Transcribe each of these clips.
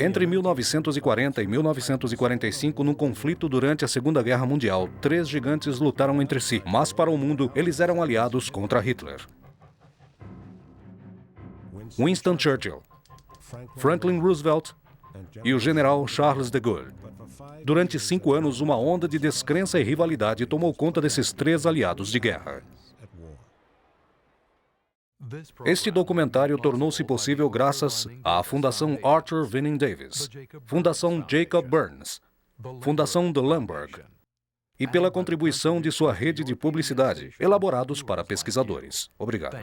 Entre 1940 e 1945, num conflito durante a Segunda Guerra Mundial, três gigantes lutaram entre si, mas para o mundo, eles eram aliados contra Hitler. Winston Churchill, Franklin Roosevelt e o general Charles de Gaulle. Durante 5 anos, uma onda de descrença e rivalidade tomou conta desses três aliados de guerra. Este documentário tornou-se possível graças à Fundação Arthur Winning Davis, Fundação Jacob Burns, Fundação de Lemberg e pela contribuição de sua rede de publicidade, elaborados para pesquisadores. Obrigado.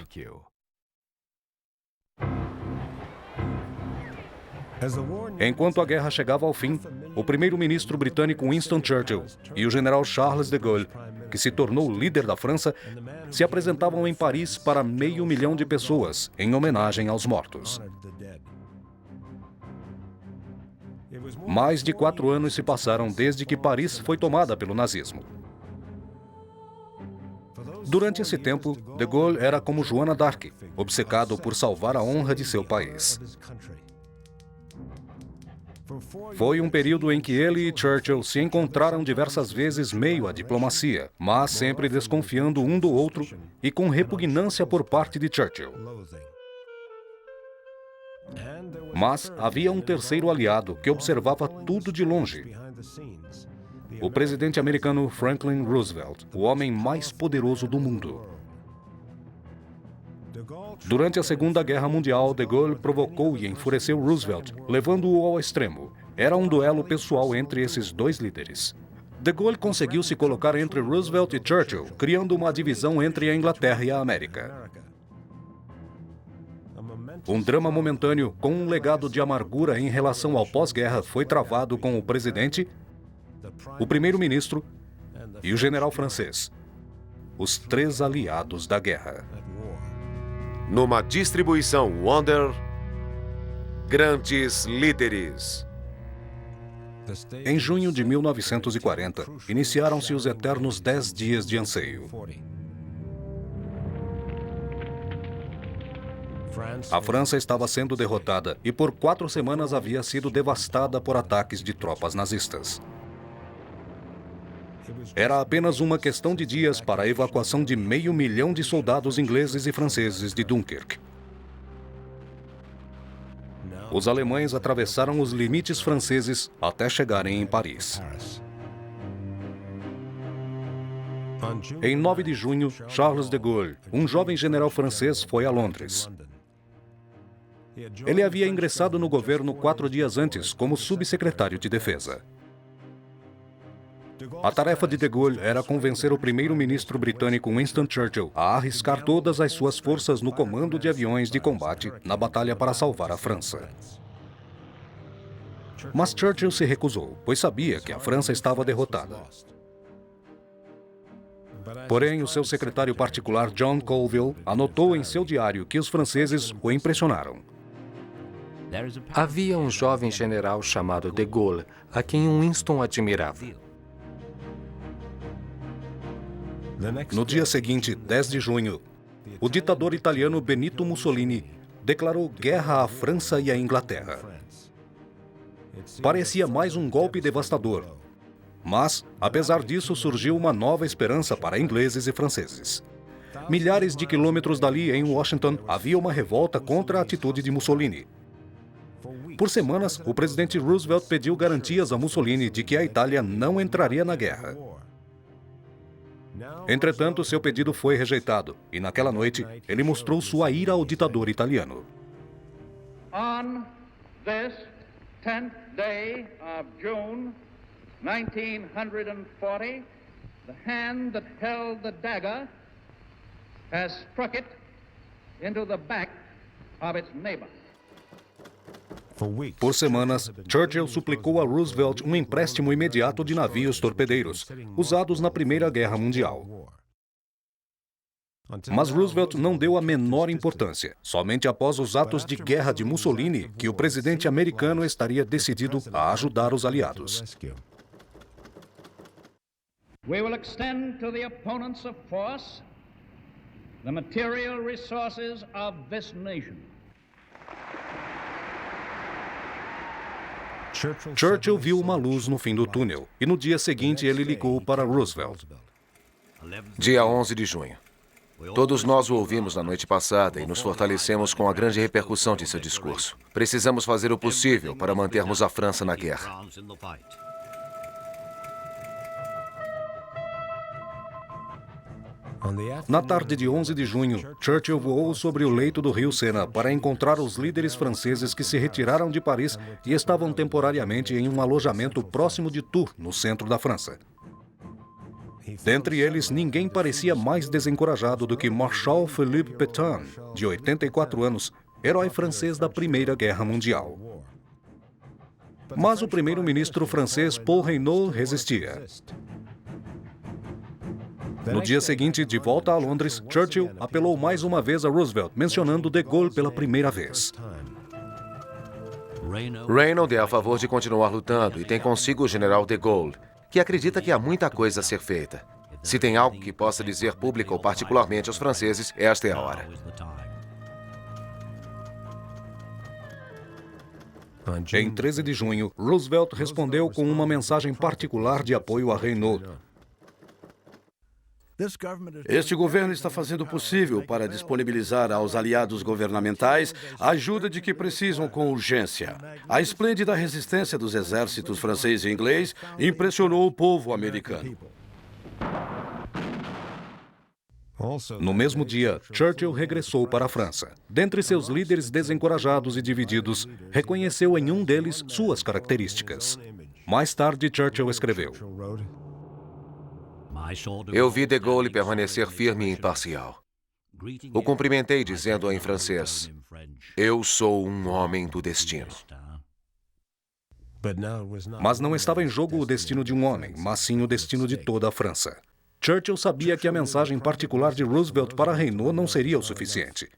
Enquanto a guerra chegava ao fim, o primeiro-ministro britânico Winston Churchill e o general Charles de Gaulle, que se tornou líder da França, se apresentavam em Paris para 500 mil de pessoas, em homenagem aos mortos. Mais de 4 anos se passaram desde que Paris foi tomada pelo nazismo. Durante esse tempo, de Gaulle era como Joana d'Arc, obcecado por salvar a honra de seu país. Foi um período em que ele e Churchill se encontraram diversas vezes meio à diplomacia, mas sempre desconfiando um do outro e com repugnância por parte de Churchill. Mas havia um terceiro aliado que observava tudo de longe. O presidente americano Franklin Roosevelt, o homem mais poderoso do mundo. Durante a Segunda Guerra Mundial, de Gaulle provocou e enfureceu Roosevelt, levando-o ao extremo. Era um duelo pessoal entre esses dois líderes. De Gaulle conseguiu se colocar entre Roosevelt e Churchill, criando uma divisão entre a Inglaterra e a América. Um drama momentâneo, com um legado de amargura em relação ao pós-guerra, foi travado com o presidente, o primeiro-ministro e o general francês, os três aliados da guerra. Numa distribuição Wonder, grandes líderes. Em junho de 1940, iniciaram-se os eternos 10 dias de anseio. A França estava sendo derrotada e por 4 semanas havia sido devastada por ataques de tropas nazistas. Era apenas uma questão de dias para a evacuação de 500 mil de soldados ingleses e franceses de Dunkirk. Os alemães atravessaram os limites franceses até chegarem em Paris. Em 9 de junho, Charles de Gaulle, um jovem general francês, foi a Londres. Ele havia ingressado no governo 4 dias antes como subsecretário de Defesa. A tarefa de Gaulle era convencer o primeiro-ministro britânico Winston Churchill a arriscar todas as suas forças no comando de aviões de combate na batalha para salvar a França. Mas Churchill se recusou, pois sabia que a França estava derrotada. Porém, o seu secretário particular, John Colville, anotou em seu diário que os franceses o impressionaram. Havia um jovem general chamado de Gaulle, a quem Winston admirava. No dia seguinte, 10 de junho, o ditador italiano Benito Mussolini declarou guerra à França e à Inglaterra. Parecia mais um golpe devastador. Mas, apesar disso, surgiu uma nova esperança para ingleses e franceses. Milhares de quilômetros dali, em Washington, havia uma revolta contra a atitude de Mussolini. Por semanas, o presidente Roosevelt pediu garantias a Mussolini de que a Itália não entraria na guerra. Entretanto, seu pedido foi rejeitado, e naquela noite, ele mostrou sua ira ao ditador italiano. On this 10th day of June 1940, the hand that held the dagger has struck it into the back of its neighbor. Por semanas, Churchill suplicou a Roosevelt um empréstimo imediato de navios torpedeiros, usados na Primeira Guerra Mundial. Mas Roosevelt não deu a menor importância. Somente após os atos de guerra de Mussolini que o presidente americano estaria decidido a ajudar os aliados. We will extend to the opponents of force the material resources of this nation. Churchill viu uma luz no fim do túnel e no dia seguinte ele ligou para Roosevelt. Dia 11 de junho. Todos nós o ouvimos na noite passada e nos fortalecemos com a grande repercussão de seu discurso. Precisamos fazer o possível para mantermos a França na guerra. Na tarde de 11 de junho, Churchill voou sobre o leito do rio Sena para encontrar os líderes franceses que se retiraram de Paris e estavam temporariamente em um alojamento próximo de Tours, no centro da França. Dentre eles, ninguém parecia mais desencorajado do que Marshal Philippe Pétain, de 84 anos, herói francês da Primeira Guerra Mundial. Mas o primeiro-ministro francês Paul Reynaud resistia. No dia seguinte, de volta a Londres, Churchill apelou mais uma vez a Roosevelt, mencionando de Gaulle pela primeira vez. Reynaud é a favor de continuar lutando e tem consigo o general de Gaulle, que acredita que há muita coisa a ser feita. Se tem algo que possa dizer pública ou particularmente aos franceses, esta é a hora. Em 13 de junho, Roosevelt respondeu com uma mensagem particular de apoio a Reynaud. Este governo está fazendo o possível para disponibilizar aos aliados governamentais a ajuda de que precisam com urgência. A esplêndida resistência dos exércitos francês e inglês impressionou o povo americano. No mesmo dia, Churchill regressou para a França. Dentre seus líderes desencorajados e divididos, reconheceu em um deles suas características. Mais tarde, Churchill escreveu: Eu vi de Gaulle permanecer firme e imparcial. O cumprimentei dizendo em francês: Eu sou um homem do destino. Mas não estava em jogo o destino de um homem, mas sim o destino de toda a França. Churchill sabia que a mensagem particular de Roosevelt para Reynaud não seria o suficiente.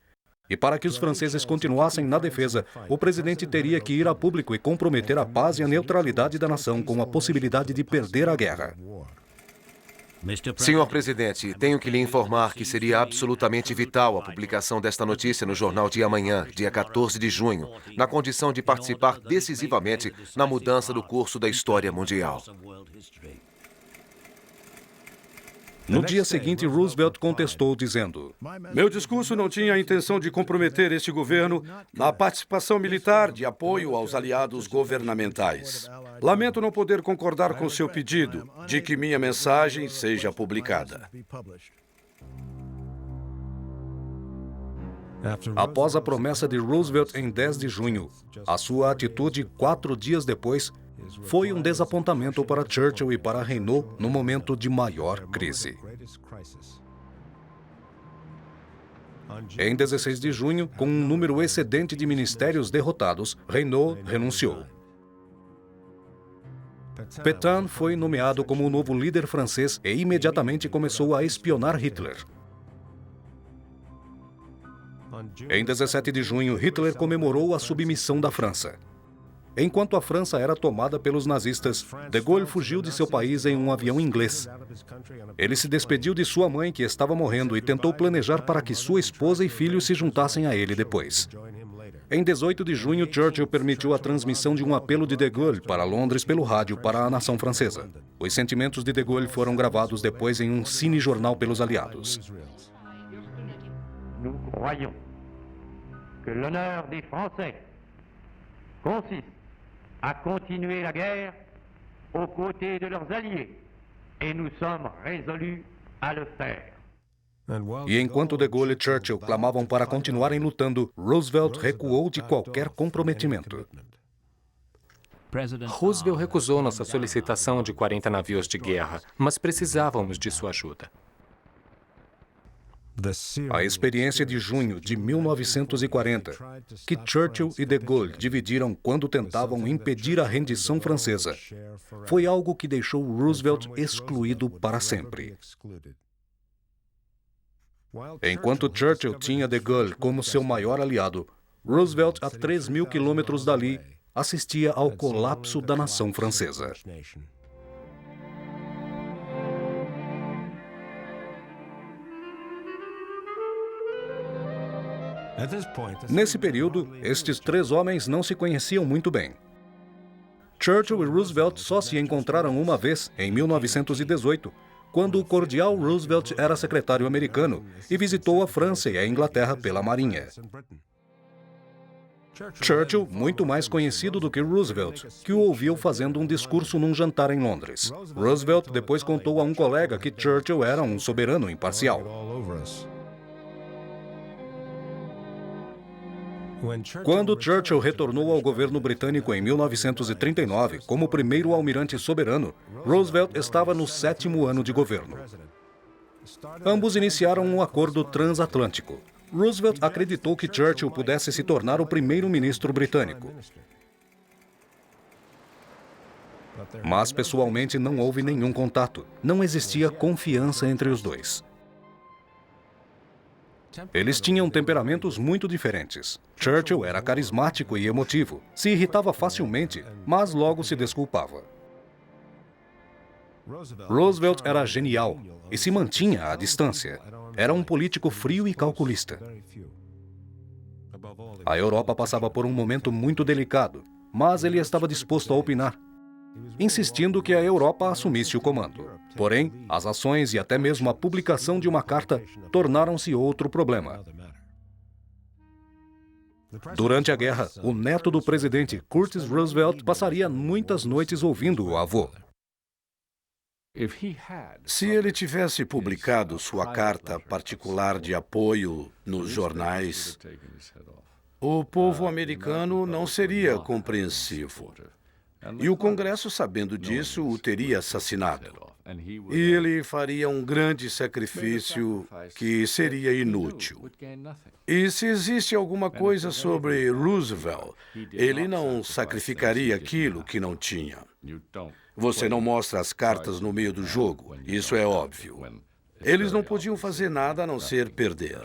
E para que os franceses continuassem na defesa, o presidente teria que ir a público e comprometer a paz e a neutralidade da nação com a possibilidade de perder a guerra. Senhor presidente, tenho que lhe informar que seria absolutamente vital a publicação desta notícia no jornal de amanhã, dia 14 de junho, na condição de participar decisivamente na mudança do curso da história mundial. No dia seguinte, Roosevelt contestou, dizendo: Meu discurso não tinha a intenção de comprometer este governo na participação militar de apoio aos aliados governamentais. Lamento não poder concordar com seu pedido de que minha mensagem seja publicada. Após a promessa de Roosevelt em 10 de junho, a sua atitude 4 dias depois foi um desapontamento para Churchill e para Reynaud no momento de maior crise. Em 16 de junho, com um número excedente de ministérios derrotados, Reynaud renunciou. Pétain foi nomeado como o novo líder francês e imediatamente começou a espionar Hitler. Em 17 de junho, Hitler comemorou a submissão da França. Enquanto a França era tomada pelos nazistas, de Gaulle fugiu de seu país em um avião inglês. Ele se despediu de sua mãe, que estava morrendo, e tentou planejar para que sua esposa e filhos se juntassem a ele depois. Em 18 de junho, Churchill permitiu a transmissão de um apelo de Gaulle para Londres pelo rádio para a nação francesa. Os sentimentos de Gaulle foram gravados depois em um cinejornal pelos aliados. Nous croyons que l'honneur des Français consiste à continuer la guerre aux côtés de leurs alliés, et nous sommes résolus à le faire. E enquanto de Gaulle e Churchill clamavam para continuarem lutando, Roosevelt recuou de qualquer comprometimento. Roosevelt recusou nossa solicitação de 40 navios de guerra, mas precisávamos de sua ajuda. A experiência de junho de 1940, que Churchill e de Gaulle dividiram quando tentavam impedir a rendição francesa, foi algo que deixou Roosevelt excluído para sempre. Enquanto Churchill tinha de Gaulle como seu maior aliado, Roosevelt, a 3.000 quilômetros dali, assistia ao colapso da nação francesa. Nesse período, estes três homens não se conheciam muito bem. Churchill e Roosevelt só se encontraram uma vez, em 1918, quando o cordial Roosevelt era secretário americano e visitou a França e a Inglaterra pela Marinha. Churchill, muito mais conhecido do que Roosevelt, que o ouviu fazendo um discurso num jantar em Londres. Roosevelt depois contou a um colega que Churchill era um soberano imparcial. Quando Churchill retornou ao governo britânico em 1939 como primeiro almirante soberano, Roosevelt estava no 7º ano de governo. Ambos iniciaram um acordo transatlântico. Roosevelt acreditou que Churchill pudesse se tornar o primeiro-ministro britânico. Mas, pessoalmente, não houve nenhum contato. Não existia confiança entre os dois. Eles tinham temperamentos muito diferentes. Churchill era carismático e emotivo, se irritava facilmente, mas logo se desculpava. Roosevelt era genial e se mantinha à distância. Era um político frio e calculista. A Europa passava por um momento muito delicado, mas ele estava disposto a opinar, insistindo que a Europa assumisse o comando. Porém, as ações e até mesmo a publicação de uma carta tornaram-se outro problema. Durante a guerra, o neto do presidente, Curtis Roosevelt, passaria muitas noites ouvindo o avô. Se ele tivesse publicado sua carta particular de apoio nos jornais, o povo americano não seria compreensivo. E o Congresso, sabendo disso, o teria assassinado. E ele faria um grande sacrifício que seria inútil. E se existe alguma coisa sobre Roosevelt, ele não sacrificaria aquilo que não tinha. Você não mostra as cartas no meio do jogo, isso é óbvio. Eles não podiam fazer nada a não ser perder.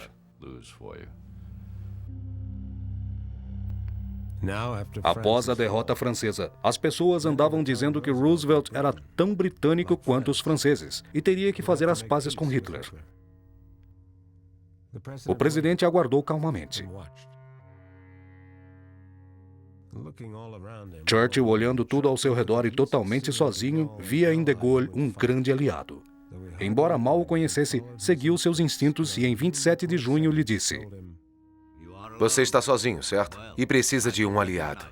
Após a derrota francesa, as pessoas andavam dizendo que Roosevelt era tão britânico quanto os franceses e teria que fazer as pazes com Hitler. O presidente aguardou calmamente. Churchill, olhando tudo ao seu redor e totalmente sozinho, via em de Gaulle um grande aliado. Embora mal o conhecesse, seguiu seus instintos e em 27 de junho lhe disse: Você está sozinho, certo? E precisa de um aliado.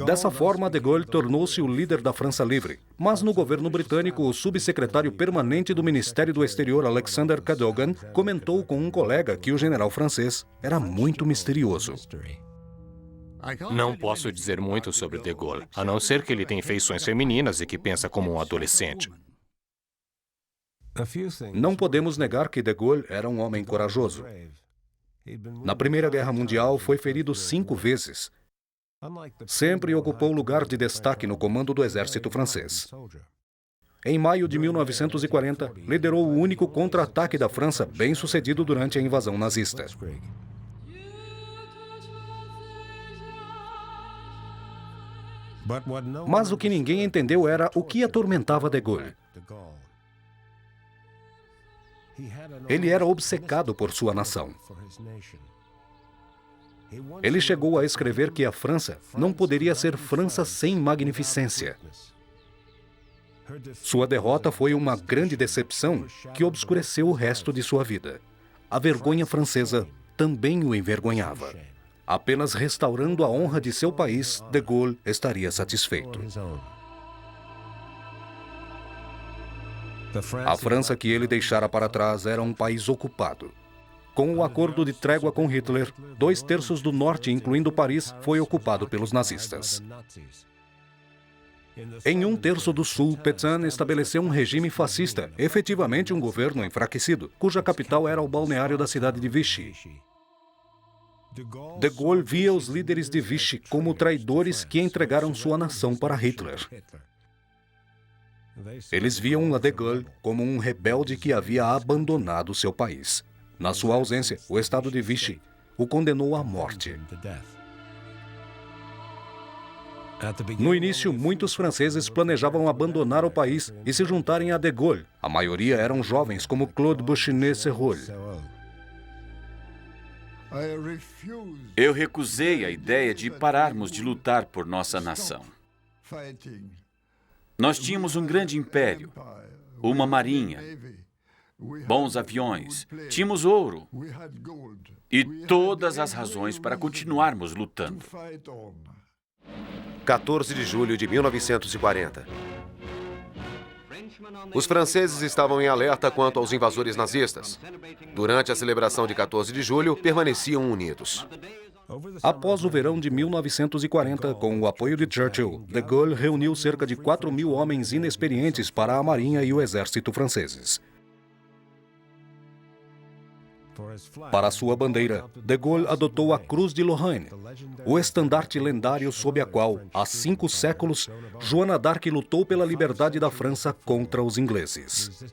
Dessa forma, de Gaulle tornou-se o líder da França Livre. Mas no governo britânico, o subsecretário permanente do Ministério do Exterior, Alexander Cadogan, comentou com um colega que o general francês era muito misterioso. Não posso dizer muito sobre de Gaulle, a não ser que ele tem feições femininas e que pensa como um adolescente. Não podemos negar que de Gaulle era um homem corajoso. Na Primeira Guerra Mundial, foi ferido 5 vezes. Sempre ocupou lugar de destaque no comando do exército francês. Em maio de 1940, liderou o único contra-ataque da França bem-sucedido durante a invasão nazista. Mas o que ninguém entendeu era o que atormentava de Gaulle. Ele era obcecado por sua nação. Ele chegou a escrever que a França não poderia ser França sem magnificência. Sua derrota foi uma grande decepção que obscureceu o resto de sua vida. A vergonha francesa também o envergonhava. Apenas restaurando a honra de seu país, de Gaulle estaria satisfeito. A França que ele deixara para trás era um país ocupado. Com o acordo de trégua com Hitler, 2/3 do norte, incluindo Paris, foi ocupado pelos nazistas. Em 1/3 do sul, Pétain estabeleceu um regime fascista, efetivamente um governo enfraquecido, cuja capital era o balneário da cidade de Vichy. De Gaulle via os líderes de Vichy como traidores que entregaram sua nação para Hitler. Eles viam de Gaulle como um rebelde que havia abandonado seu país. Na sua ausência, o estado de Vichy o condenou à morte. No início, muitos franceses planejavam abandonar o país e se juntarem a de Gaulle. A maioria eram jovens como Claude Bouchinet-Serroul. Eu recusei a ideia de pararmos de lutar por nossa nação. Nós tínhamos um grande império, uma marinha, bons aviões, tínhamos ouro e todas as razões para continuarmos lutando. 14 de julho de 1940. Os franceses estavam em alerta quanto aos invasores nazistas. Durante a celebração de 14 de julho, permaneciam unidos. Após o verão de 1940, com o apoio de Churchill, de Gaulle reuniu cerca de 4.000 homens inexperientes para a Marinha e o Exército franceses. Para sua bandeira, de Gaulle adotou a Cruz de Lorraine, o estandarte lendário sob a qual, há 5 séculos, Joana d'Arc lutou pela liberdade da França contra os ingleses.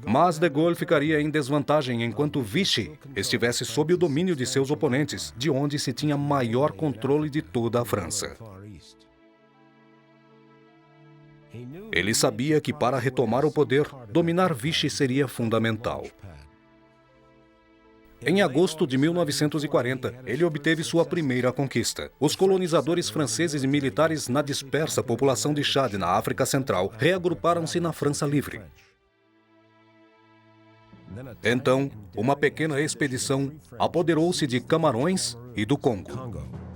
Mas de Gaulle ficaria em desvantagem enquanto Vichy estivesse sob o domínio de seus oponentes, de onde se tinha maior controle de toda a França. Ele sabia que para retomar o poder, dominar Vichy seria fundamental. Em agosto de 1940, ele obteve sua primeira conquista. Os colonizadores franceses e militares na dispersa população de Chad, na África Central, reagruparam-se na França Livre. Então, uma pequena expedição apoderou-se de Camarões e do Congo.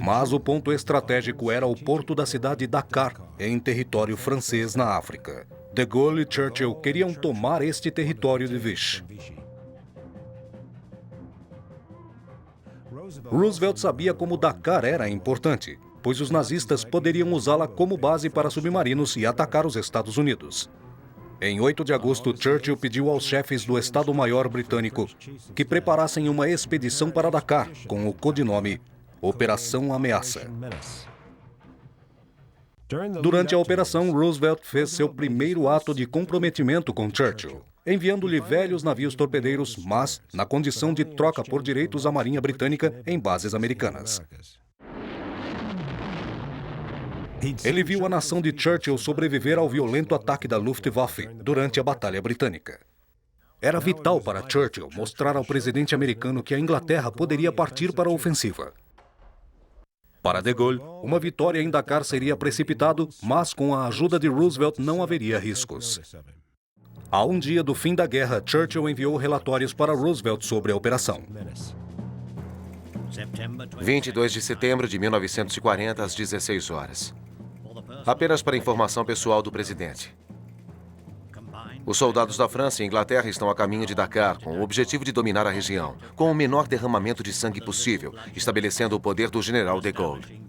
Mas o ponto estratégico era o porto da cidade de Dakar, em território francês na África. De Gaulle e Churchill queriam tomar este território de Vichy. Roosevelt sabia como Dakar era importante, pois os nazistas poderiam usá-la como base para submarinos e atacar os Estados Unidos. Em 8 de agosto, Churchill pediu aos chefes do Estado-Maior britânico que preparassem uma expedição para Dakar, com o codinome Operação Ameaça. Durante a operação, Roosevelt fez seu primeiro ato de comprometimento com Churchill, enviando-lhe velhos navios torpedeiros, mas na condição de troca por direitos à Marinha Britânica em bases americanas. Ele viu a nação de Churchill sobreviver ao violento ataque da Luftwaffe durante a Batalha Britânica. Era vital para Churchill mostrar ao presidente americano que a Inglaterra poderia partir para a ofensiva. Para de Gaulle, uma vitória em Dakar seria precipitado, mas com a ajuda de Roosevelt não haveria riscos. A um dia do fim da guerra, Churchill enviou relatórios para Roosevelt sobre a operação. 22 de setembro de 1940, às 16 horas. Apenas para informação pessoal do presidente. Os soldados da França e Inglaterra estão a caminho de Dakar com o objetivo de dominar a região, com o menor derramamento de sangue possível, estabelecendo o poder do general de Gaulle.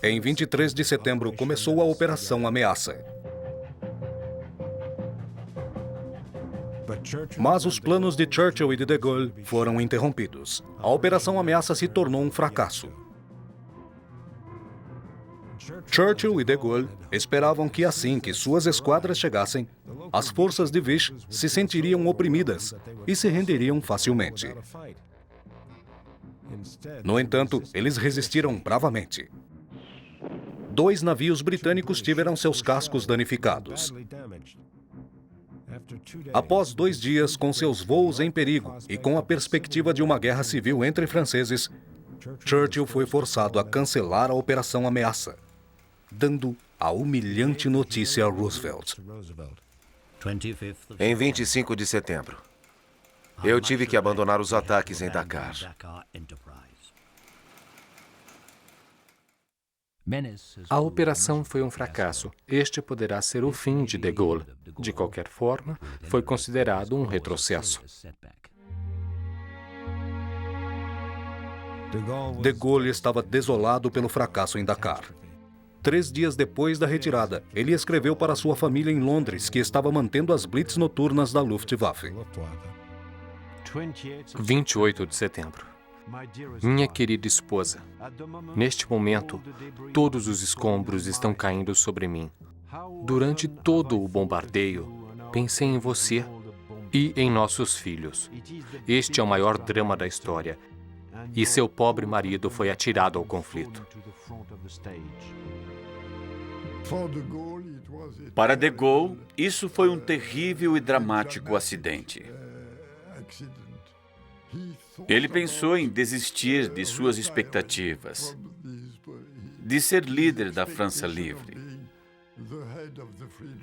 Em 23 de setembro, começou a Operação Ameaça. Mas os planos de Churchill e de Gaulle foram interrompidos. A Operação Ameaça se tornou um fracasso. Churchill e de Gaulle esperavam que assim que suas esquadras chegassem, as forças de Vichy se sentiriam oprimidas e se renderiam facilmente. No entanto, eles resistiram bravamente. 2 navios britânicos tiveram seus cascos danificados. Após 2 dias com seus voos em perigo e com a perspectiva de uma guerra civil entre franceses, Churchill foi forçado a cancelar a Operação Ameaça, dando a humilhante notícia a Roosevelt. Em 25 de setembro, eu tive que abandonar os ataques em Dakar. A operação foi um fracasso. Este poderá ser o fim de Gaulle. De qualquer forma, foi considerado um retrocesso. De Gaulle estava desolado pelo fracasso em Dakar. 3 dias depois da retirada, ele escreveu para sua família em Londres que estava mantendo as blitz noturnas da Luftwaffe. 28 de setembro. Minha querida esposa, neste momento, todos os escombros estão caindo sobre mim. Durante todo o bombardeio, pensei em você e em nossos filhos. Este é o maior drama da história. E seu pobre marido foi atirado ao conflito. Para de Gaulle, isso foi um terrível e dramático acidente. Ele pensou em desistir de suas expectativas, de ser líder da França livre.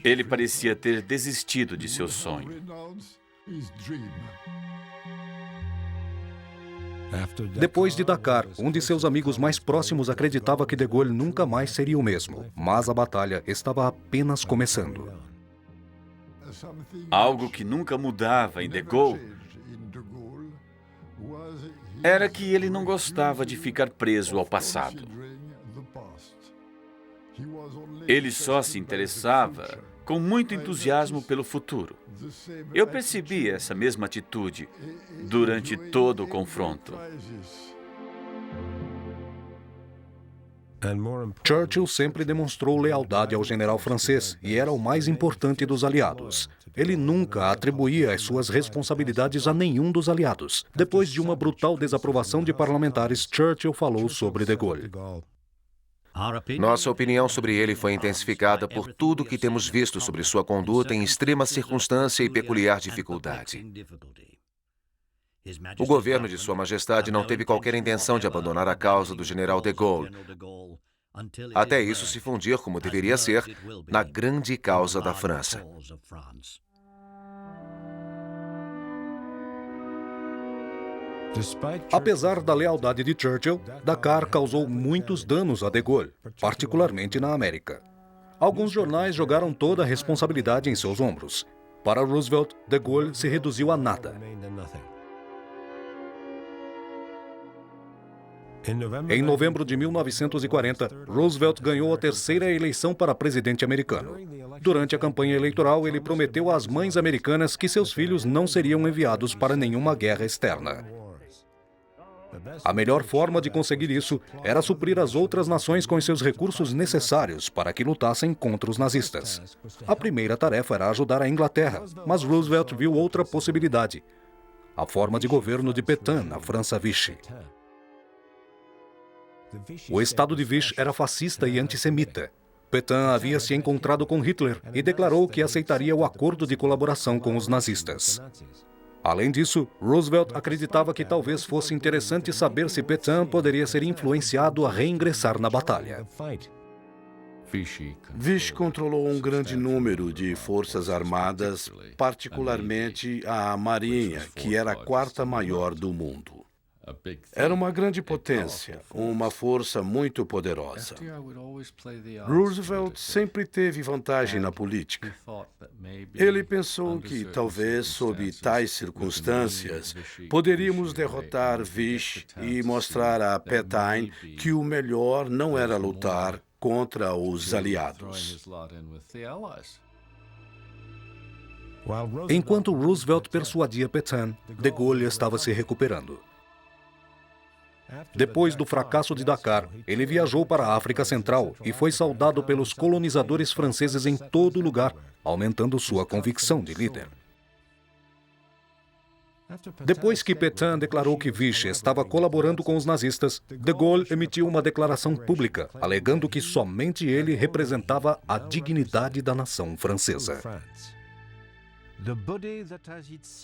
Ele parecia ter desistido de seu sonho. Depois de Dakar, um de seus amigos mais próximos acreditava que de Gaulle nunca mais seria o mesmo, mas a batalha estava apenas começando. Algo que nunca mudava em de Gaulle era que ele não gostava de ficar preso ao passado. Ele só se interessava com muito entusiasmo pelo futuro. Eu percebi essa mesma atitude durante todo o confronto. Churchill sempre demonstrou lealdade ao general francês e era o mais importante dos aliados. Ele nunca atribuía as suas responsabilidades a nenhum dos aliados. Depois de uma brutal desaprovação de parlamentares, Churchill falou sobre de Gaulle. Nossa opinião sobre ele foi intensificada por tudo que temos visto sobre sua conduta em extrema circunstância e peculiar dificuldade. O governo de Sua Majestade não teve qualquer intenção de abandonar a causa do general de Gaulle, até isso se fundir como deveria ser na grande causa da França. Apesar da lealdade de Churchill, Dakar causou muitos danos a de Gaulle, particularmente na América. Alguns jornais jogaram toda a responsabilidade em seus ombros. Para Roosevelt, de Gaulle se reduziu a nada. Em novembro de 1940, Roosevelt ganhou a terceira eleição para presidente americano. Durante a campanha eleitoral, ele prometeu às mães americanas que seus filhos não seriam enviados para nenhuma guerra externa. A melhor forma de conseguir isso era suprir as outras nações com os seus recursos necessários para que lutassem contra os nazistas. A primeira tarefa era ajudar a Inglaterra, mas Roosevelt viu outra possibilidade: a forma de governo de Pétain na França Vichy. O estado de Vichy era fascista e antissemita. Pétain havia se encontrado com Hitler e declarou que aceitaria o acordo de colaboração com os nazistas. Além disso, Roosevelt acreditava que talvez fosse interessante saber se Pétain poderia ser influenciado a reingressar na batalha. Vichy controlou um grande número de forças armadas, particularmente a Marinha, que era a quarta maior do mundo. Era uma grande potência, uma força muito poderosa. Roosevelt sempre teve vantagem na política. Ele pensou que, talvez, sob tais circunstâncias, poderíamos derrotar Vichy e mostrar a Pétain que o melhor não era lutar contra os aliados. Enquanto Roosevelt persuadia Pétain, de Gaulle estava se recuperando. Depois do fracasso de Dakar, ele viajou para a África Central e foi saudado pelos colonizadores franceses em todo lugar, aumentando sua convicção de líder. Depois que Pétain declarou que Vichy estava colaborando com os nazistas, de Gaulle emitiu uma declaração pública, alegando que somente ele representava a dignidade da nação francesa.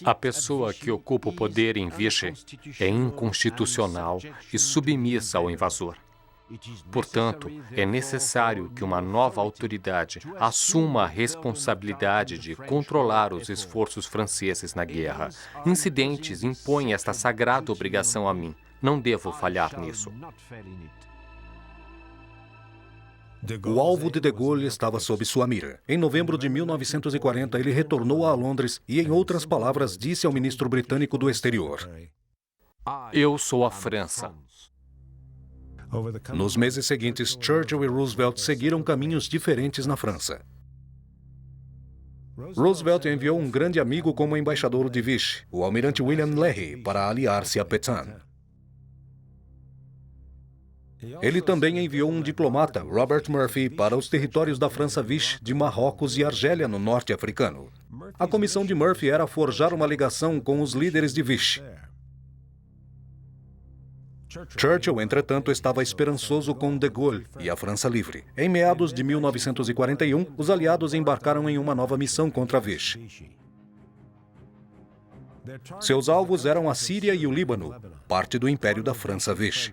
A pessoa que ocupa o poder em Vichy é inconstitucional e submissa ao invasor. Portanto, é necessário que uma nova autoridade assuma a responsabilidade de controlar os esforços franceses na guerra. Incidentes impõem esta sagrada obrigação a mim. Não devo falhar nisso. O alvo de Gaulle estava sob sua mira. Em novembro de 1940, ele retornou a Londres e, em outras palavras, disse ao ministro britânico do exterior: Eu sou a França. Nos meses seguintes, Churchill e Roosevelt seguiram caminhos diferentes na França. Roosevelt enviou um grande amigo como embaixador de Vichy, o almirante William Leahy, para aliar-se a Pétain. Ele também enviou um diplomata, Robert Murphy, para os territórios da França Vichy, de Marrocos e Argélia, no norte africano. A comissão de Murphy era forjar uma ligação com os líderes de Vichy. Churchill, entretanto, estava esperançoso com de Gaulle e a França Livre. Em meados de 1941, os aliados embarcaram em uma nova missão contra Vichy. Seus alvos eram a Síria e o Líbano, parte do Império da França Vichy.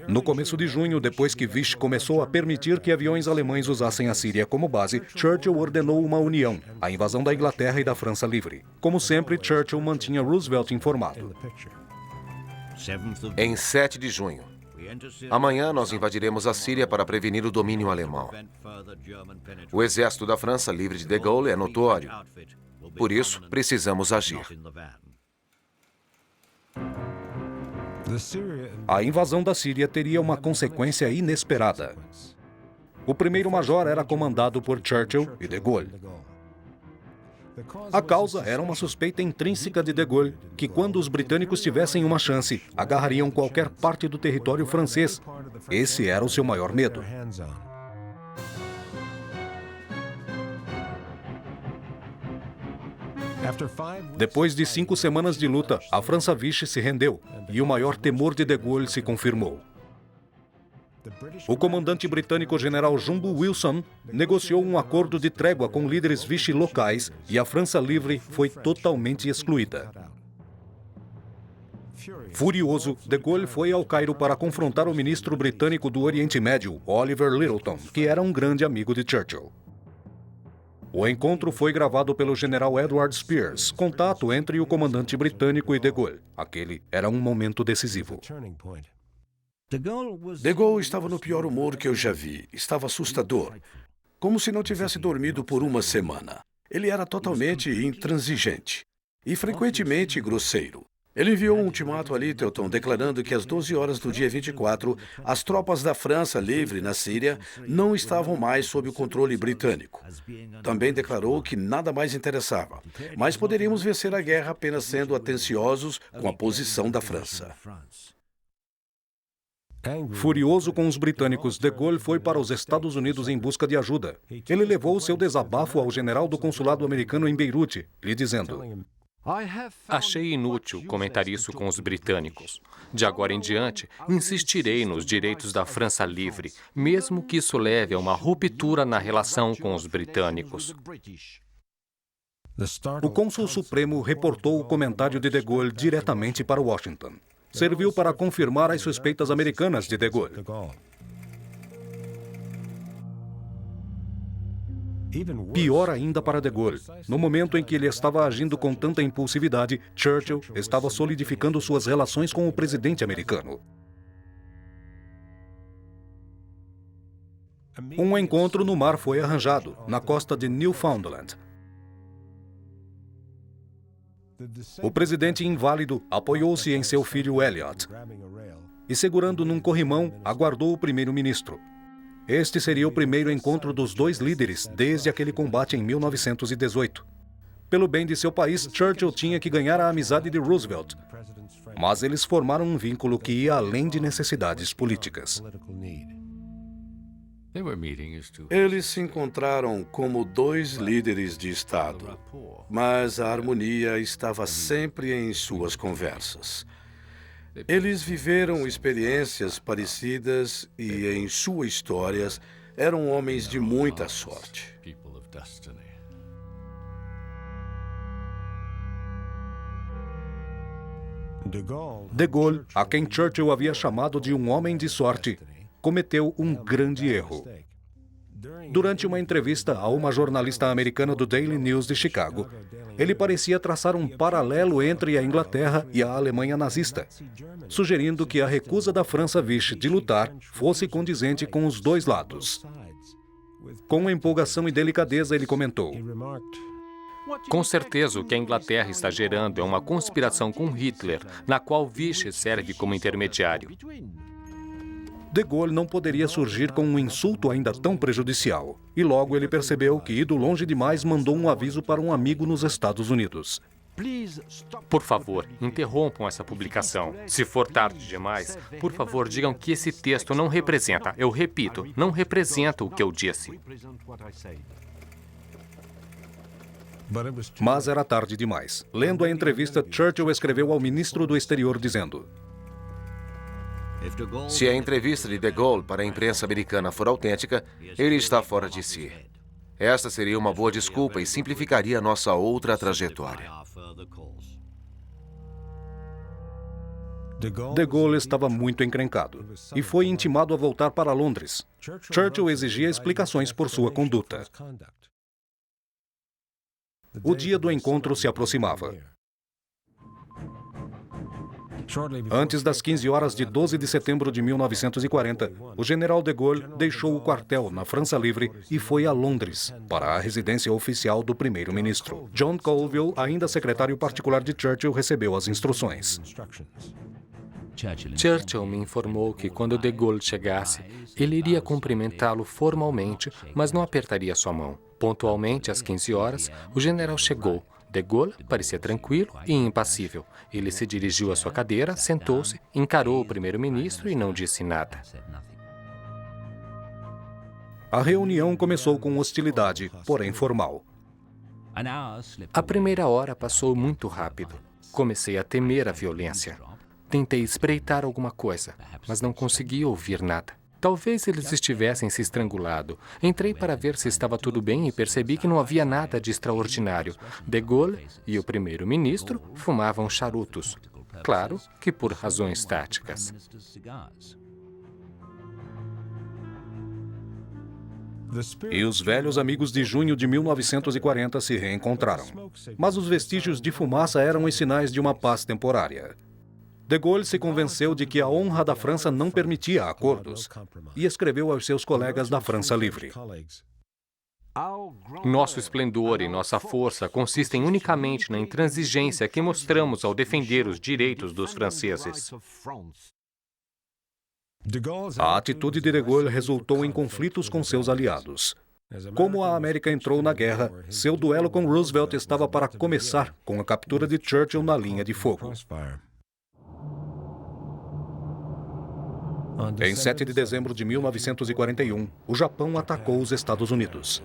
No começo de junho, depois que Vichy começou a permitir que aviões alemães usassem a Síria como base, Churchill ordenou uma união, a invasão da Inglaterra e da França Livre. Como sempre, Churchill mantinha Roosevelt informado. Em 7 de junho. Amanhã nós invadiremos a Síria para prevenir o domínio alemão. O exército da França Livre de Gaulle é notório. Por isso, precisamos agir. A invasão da Síria teria uma consequência inesperada. O primeiro-major era comandado por Churchill e de Gaulle. A causa era uma suspeita intrínseca de Gaulle, que quando os britânicos tivessem uma chance, agarrariam qualquer parte do território francês. Esse era o seu maior medo. Depois de 5 semanas de luta, a França Vichy se rendeu e o maior temor de Gaulle se confirmou. O comandante britânico general Jumbo Wilson negociou um acordo de trégua com líderes Vichy locais e a França Livre foi totalmente excluída. Furioso, de Gaulle foi ao Cairo para confrontar o ministro britânico do Oriente Médio, Oliver Littleton, que era um grande amigo de Churchill. O encontro foi gravado pelo general Edward Spears, contato entre o comandante britânico e de Gaulle. Aquele era um momento decisivo. De Gaulle estava no pior humor que eu já vi. Estava assustador, como se não tivesse dormido por uma semana. Ele era totalmente intransigente e frequentemente grosseiro. Ele enviou um ultimato a Littleton declarando que às 12 horas do dia 24, as tropas da França Livre na Síria não estavam mais sob o controle britânico. Também declarou que nada mais interessava, mas poderíamos vencer a guerra apenas sendo atenciosos com a posição da França. Furioso com os britânicos, de Gaulle foi para os Estados Unidos em busca de ajuda. Ele levou seu desabafo ao general do consulado americano em Beirute, lhe dizendo: Achei inútil comentar isso com os britânicos. De agora em diante, insistirei nos direitos da França Livre, mesmo que isso leve a uma ruptura na relação com os britânicos. O cônsul supremo reportou o comentário de Gaulle diretamente para Washington. Serviu para confirmar as suspeitas americanas de Gaulle. Pior ainda para de Gaulle. No momento em que ele estava agindo com tanta impulsividade, Churchill estava solidificando suas relações com o presidente americano. Um encontro no mar foi arranjado, na costa de Newfoundland. O presidente inválido apoiou-se em seu filho Elliot e, segurando num corrimão, aguardou o primeiro-ministro. Este seria o primeiro encontro dos dois líderes desde aquele combate em 1918. Pelo bem de seu país, Churchill tinha que ganhar a amizade de Roosevelt, mas eles formaram um vínculo que ia além de necessidades políticas. Eles se encontraram como dois líderes de Estado, mas a harmonia estava sempre em suas conversas. Eles viveram experiências parecidas e, em suas histórias, eram homens de muita sorte. De Gaulle, a quem Churchill havia chamado de um homem de sorte, cometeu um grande erro. Durante uma entrevista a uma jornalista americana do Daily News de Chicago, ele parecia traçar um paralelo entre a Inglaterra e a Alemanha nazista, sugerindo que a recusa da França Vichy de lutar fosse condizente com os dois lados. Com empolgação e delicadeza, ele comentou: Com certeza, o que a Inglaterra está gerando é uma conspiração com Hitler, na qual Vichy serve como intermediário. De Gaulle não poderia surgir com um insulto ainda tão prejudicial. E logo ele percebeu que, ido longe demais, mandou um aviso para um amigo nos Estados Unidos. Por favor, interrompam essa publicação. Se for tarde demais, por favor, digam que esse texto não representa, eu repito, não representa o que eu disse. Mas era tarde demais. Lendo a entrevista, Churchill escreveu ao ministro do Exterior dizendo: Se a entrevista de de Gaulle para a imprensa americana for autêntica, ele está fora de si. Esta seria uma boa desculpa e simplificaria nossa outra trajetória. De Gaulle estava muito encrencado e foi intimado a voltar para Londres. Churchill exigia explicações por sua conduta. O dia do encontro se aproximava. Antes das 15 horas de 12 de setembro de 1940, o general de Gaulle deixou o quartel na França Livre e foi a Londres, para a residência oficial do primeiro-ministro. John Colville, ainda secretário particular de Churchill, recebeu as instruções. Churchill me informou que quando de Gaulle chegasse, ele iria cumprimentá-lo formalmente, mas não apertaria sua mão. Pontualmente, às 15 horas, o general chegou. De Gaulle parecia tranquilo e impassível. Ele se dirigiu à sua cadeira, sentou-se, encarou o primeiro-ministro e não disse nada. A reunião começou com hostilidade, porém formal. A primeira hora passou muito rápido. Comecei a temer a violência. Tentei espreitar alguma coisa, mas não consegui ouvir nada. Talvez eles estivessem se estrangulado. Entrei para ver se estava tudo bem e percebi que não havia nada de extraordinário. De Gaulle e o primeiro-ministro fumavam charutos. Claro que por razões táticas. E os velhos amigos de junho de 1940 se reencontraram. Mas os vestígios de fumaça eram os sinais de uma paz temporária. De Gaulle se convenceu de que a honra da França não permitia acordos e escreveu aos seus colegas da França Livre: Nosso esplendor e nossa força consistem unicamente na intransigência que mostramos ao defender os direitos dos franceses. A atitude de Gaulle resultou em conflitos com seus aliados. Como a América entrou na guerra, seu duelo com Roosevelt estava para começar com a captura de Churchill na linha de fogo. Em 7 de dezembro de 1941, o Japão atacou os Estados Unidos.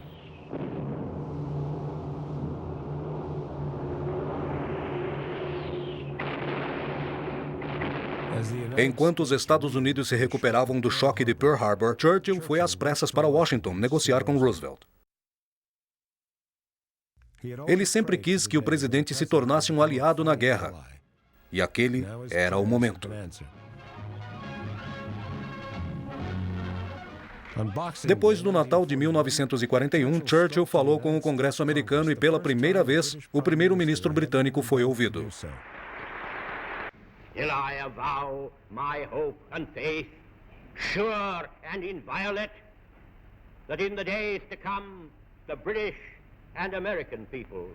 Enquanto os Estados Unidos se recuperavam do choque de Pearl Harbor, Churchill foi às pressas para Washington negociar com Roosevelt. Ele sempre quis que o presidente se tornasse um aliado na guerra, e aquele era o momento. Depois do Natal de 1941, Churchill falou com o Congresso americano e, pela primeira vez, o primeiro-ministro britânico foi ouvido. Still I avow my hope and faith, sure and inviolate, that in the days to come, the British and American people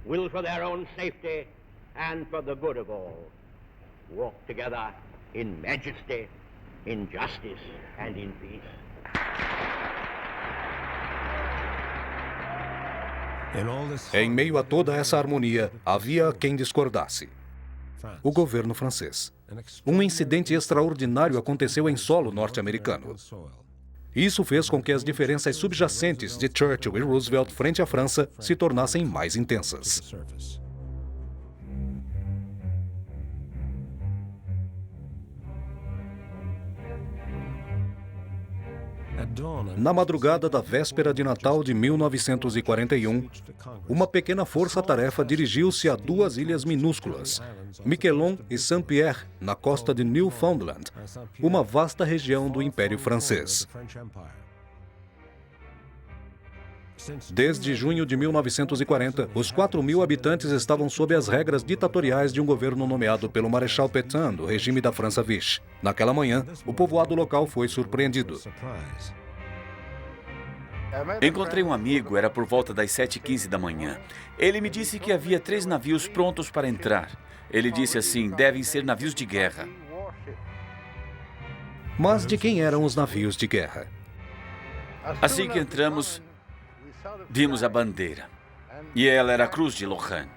will, for their own safety and for the good of all, walk together in majesty, in justice and in peace. Em meio a toda essa harmonia, havia quem discordasse: o governo francês. Um incidente extraordinário aconteceu em solo norte-americano. Isso fez com que as diferenças subjacentes de Churchill e Roosevelt frente à França se tornassem mais intensas. Na madrugada da véspera de Natal de 1941, uma pequena força-tarefa dirigiu-se a duas ilhas minúsculas, Miquelon e Saint-Pierre, na costa de Newfoundland, uma vasta região do Império Francês. Desde junho de 1940, os 4.000 habitantes estavam sob as regras ditatoriais de um governo nomeado pelo Marechal Pétain, do regime da França Vichy. Naquela manhã, o povoado local foi surpreendido. Encontrei um amigo, era por volta das 7h15 da manhã. Ele me disse que havia 3 navios prontos para entrar. Ele disse assim: devem ser navios de guerra. Mas de quem eram os navios de guerra? Assim que entramos, vimos a bandeira. E ela era a Cruz de Lorraine.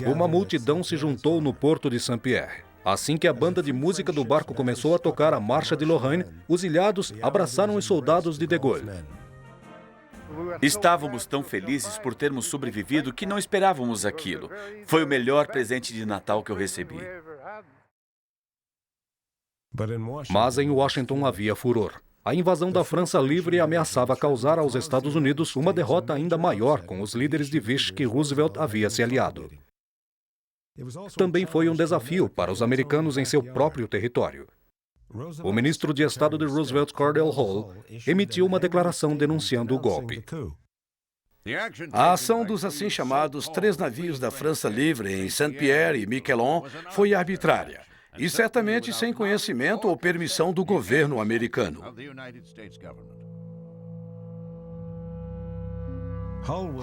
Uma multidão se juntou no porto de Saint-Pierre. Assim que a banda de música do barco começou a tocar a Marcha de Lorraine, os ilhados abraçaram os soldados de Gaulle. Estávamos tão felizes por termos sobrevivido que não esperávamos aquilo. Foi o melhor presente de Natal que eu recebi. Mas em Washington havia furor. A invasão da França Livre ameaçava causar aos Estados Unidos uma derrota ainda maior com os líderes de Vichy que Roosevelt havia se aliado. Também foi um desafio para os americanos em seu próprio território. O ministro de Estado de Roosevelt, Cordell Hull, emitiu uma declaração denunciando o golpe. A ação dos assim chamados 3 navios da França Livre em Saint-Pierre e Miquelon foi arbitrária e certamente sem conhecimento ou permissão do governo americano.